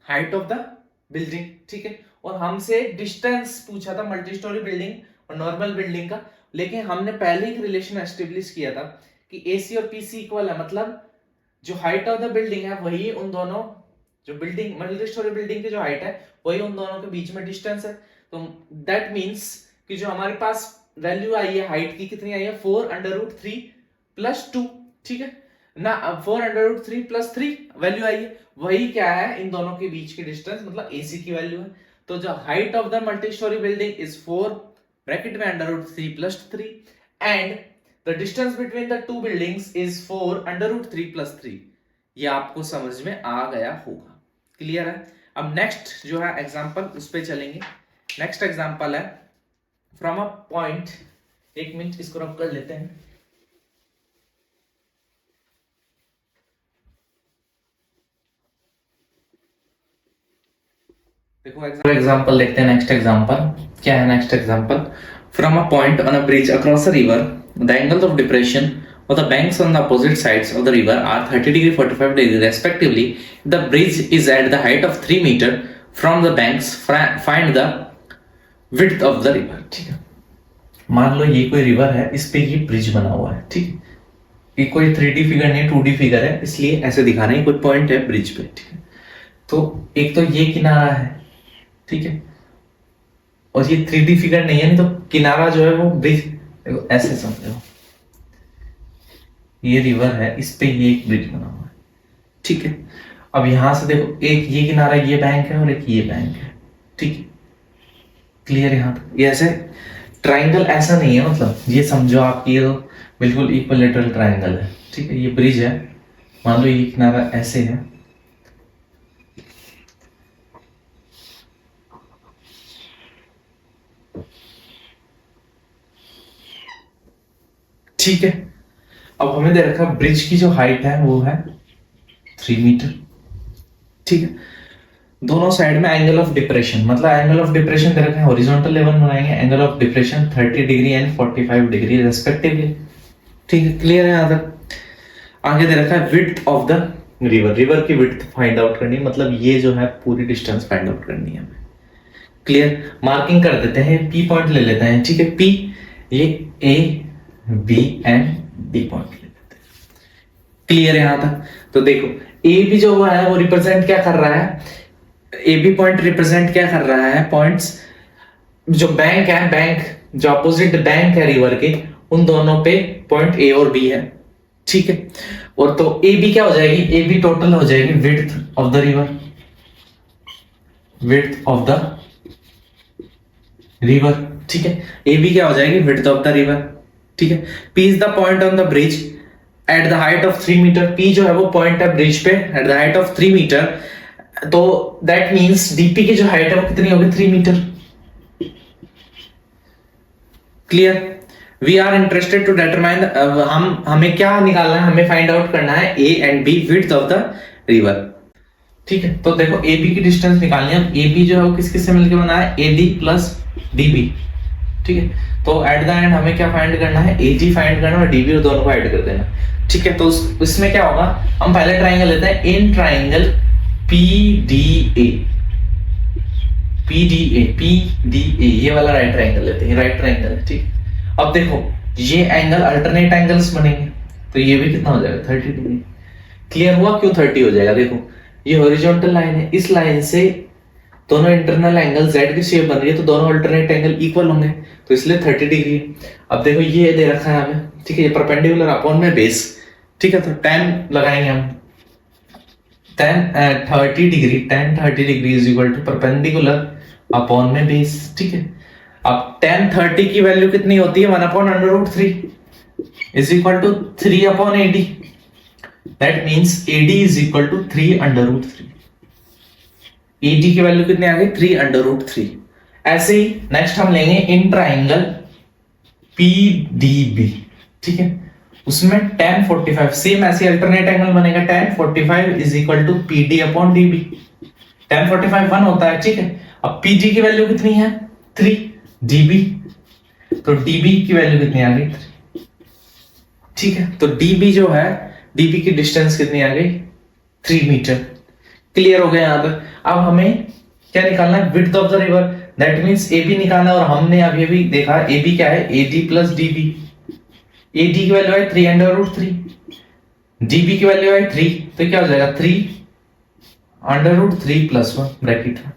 height of the building. ठीक है, और हमसे डिस्टेंस पूछा था मल्टी स्टोरी बिल्डिंग और नॉर्मल बिल्डिंग का, लेकिन हमने पहले एक रिलेशन एस्टेब्लिश किया था कि एसी और पीसी इक्वल है, मतलब जो हाइट ऑफ द बिल्डिंग है वही उन दोनों, जो बिल्डिंग मल्टी स्टोरी बिल्डिंग की जो हाइट है वही उन दोनों के बीच में डिस्टेंस है। तो दैट मींस कि जो हमारे पास वैल्यू आई है हाइट की कितनी आई है 4 अंडर रूट 3 प्लस 2। ठीक है ना, 4 अंडर रूट 3 प्लस 3 वैल्यू आई है, वही क्या है इन दोनों के बीच की डिस्टेंस, मतलब एसी की वैल्यू है। तो जो height of the multi storey building is 4 bracket में under root 3 plus 3 and the distance between the two buildings is 4 under root 3 plus 3। ये आपको समझ में आ गया होगा। क्लियर है। अब नेक्स्ट जो है एग्जांपल उस पे चलेंगे। नेक्स्ट एग्जांपल है फ्रॉम अ पॉइंट, एक मिनट इसको रब कर लेते हैं। देखो एग्जांपल देखते हैं। नेक्स्ट एग्जांपल क्या है, next example from a point on a bridge across a river the angles of depression of the banks on the opposite sides of the river are 30 degree 45 degree respectively. The bridge is at the height of 3 meter from the banks. Find the width of the river. ठीक है, मान लो ये कोई river है, इस पे ये bridge बना हुआ है। ठीक है, ये कोई 3D फिगर नहीं 2D फिगर है, इसलिए ऐसे दिखा रहे हैं, कोई पॉइंट है ब्रिज पे। ठीक है, तो एक तो ये किनारा है, ठीक है, और ये 3D फिगर नहीं है, नहीं तो किनारा जो है वो ब्रिज ऐसे समझो, ये रिवर है, इस पे ये एक ब्रिज बना हुआ है। ठीक है, अब यहां से देखो एक ये किनारा ये बैंक है और एक ये बैंक है। ठीक है, क्लियर। यहाँ तक ये ऐसे ट्राइंगल ऐसा नहीं है, मतलब ये समझो आप ये तो बिल्कुल इक्विलेटरल ट्राइंगल है। ठीक है, ये ब्रिज है, मान लो ये किनारा ऐसे है, ठीक है। अब हमें दे रखा ब्रिज की जो हाइट है वो है 3 मीटर। ठीक है, दोनों साइड में एंगल ऑफ डिप्रेशन, मतलब एंगल ऑफ डिप्रेशन दे रखा है, हॉरिजॉन्टल लेवल बनाएंगे, angle of depression 30 degree and 45 degree respectively. ठीक है, क्लियर है। यहाँ तक आगे दे रखा है width of the river, river की विड्थ फाइंड आउट करनी, मतलब ये जो है पूरी डिस्टेंस फाइंड आउट करनी है हमें। क्लियर, मार्किंग कर देते हैं, पी पॉइंट ले लेते हैं। ठीक है, पी ये A B and D point ले लेते हैं। क्लियर है यहाँ तक। तो देखो ए बी जो हुआ है वो रिप्रेजेंट क्या कर रहा है, ए बी पॉइंट रिप्रेजेंट क्या कर रहा है, पॉइंट्स जो बैंक है, बैंक जो अपोजिट बैंक है रिवर के, उन दोनों पे पॉइंट ए और बी है। ठीक है, और तो ए बी क्या हो जाएगी, ए बी टोटल हो जाएगी width of the river, width of the river. ठीक है, ए बी क्या हो जाएगी विड्थ ऑफ द रिवर। ठीक है, P is the point on the bridge at the height of 3 metre. P जो है वो पॉइंट है ब्रिज पे at the height of 3 metre, तो दैट मींस डीपी की जो हाइट है वो कितनी होगी 3 metre. Clear, we are interested to determine, हमें क्या निकालना है, हमें फाइंड आउट करना है A and B width of the river. ठीक है, तो देखो ए बी की डिस्टेंस निकालनी है। ए बी जो है वो किस किस से मिलकर बना है, A D plus D B. ठीक है, तो एट द एंड हमें क्या फाइंड करना है, ए जी फाइंड करना और डीबी दोनों को ऐड कर देना। ठीक है, तो इसमें क्या होगा, हम पहले ट्राइंगल लेते हैं, in triangle P D A, P D A, P D A, ये वाला राइट ट्राइंगल लेते हैं, राइट ट्राइंगल है। ठीक, अब देखो ये एंगल अल्टरनेट एंगल्स बनेंगे, तो ये भी कितना हो जाएगा 30 डिग्री। क्लियर हुआ क्यों 30 हो जाएगा? देखो ये हॉरिजॉन्टल लाइन है, इस लाइन से दोनों इंटरनल एंगल z की शेप बन रही है, तो दोनों अल्टरनेट एंगल इक्वल होंगे, तो इसलिए 30 डिग्री। अब देखो ये दे रखा है हमें, ठीक है, ये परपेंडिकुलर अपॉन में बेस, ठीक है, तो tan लगाएंगे हम, tan 30 degree is equal to perpendicular upon में बेस, ठीक है। अब tan 30 की वैल्यू कितनी होती है 1/√3 is equal to 3/AD, that means AD is equal to 3/√3। AD की वैल्यू कितनी आ गई 3/√3। ऐसे ही नेक्स्ट हम लेंगे इन ट्राइंगल PDB, ठीक है, उसमें tan 45 सेम ऐसे अल्टरनेट एंगल बनेगा, tan 45 is equal to PD/DB। tan 45 1 होता है, ठीक है। अब PG की वैल्यू कितनी है 3, DB, तो DB की वैल्यू कितनी आ गई 3, ठीक है। तो DB जो है, DB की डिस्टेंस कितनी आ गई 3 मीटर। क्लियर हो गया यहाँ तक। अब हमें क्या निकालना है width of the river, that means AB निकालना है, और हमने अभी अभी देखा AB क्या है AD प्लस DB। AD की वैल्यू है 3/√3, DB की वैल्यू है 3, तो क्या हो जाएगा 3/√3 + 1 ब्रैकेट में,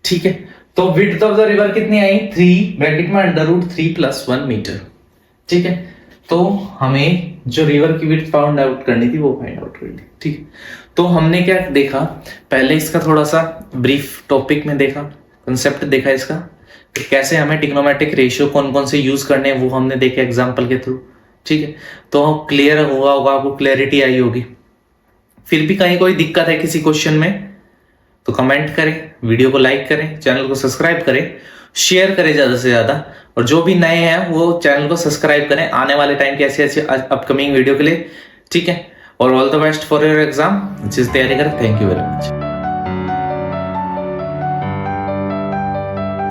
ठीक है। तो विड्थ ऑफ द रिवर कितनी आई 3 ब्रैकेट में √3 + 1 मीटर, ठीक है। तो हमें जो रिवर की विड्थ फाइंड आउट करनी थी वो फाइंड आउट करनी, ठीक है। तो हमने क्या देखा, पहले इसका थोड़ा सा ब्रीफ टॉपिक में देखा, कंसेप्ट देखा इसका, फिर कैसे हमें ट्रिग्नोमेट्रिक रेशियो कौन कौन से यूज करने हैं वो हमने देखे एग्जांपल के थ्रू, ठीक है। तो क्लियर हुआ होगा, आपको क्लैरिटी आई होगी। फिर भी कहीं कोई दिक्कत है किसी क्वेश्चन में तो कमेंट करें, वीडियो को लाइक करें, चैनल को सब्सक्राइब करें, शेयर करें ज्यादा से ज्यादा, और जो भी नए हैं वो चैनल को सब्सक्राइब करें आने वाले टाइम के ऐसे ऐसे अपकमिंग वीडियो के लिए, ठीक है। और all the best for your exam, जिस तैयारी करें। Thank you very much.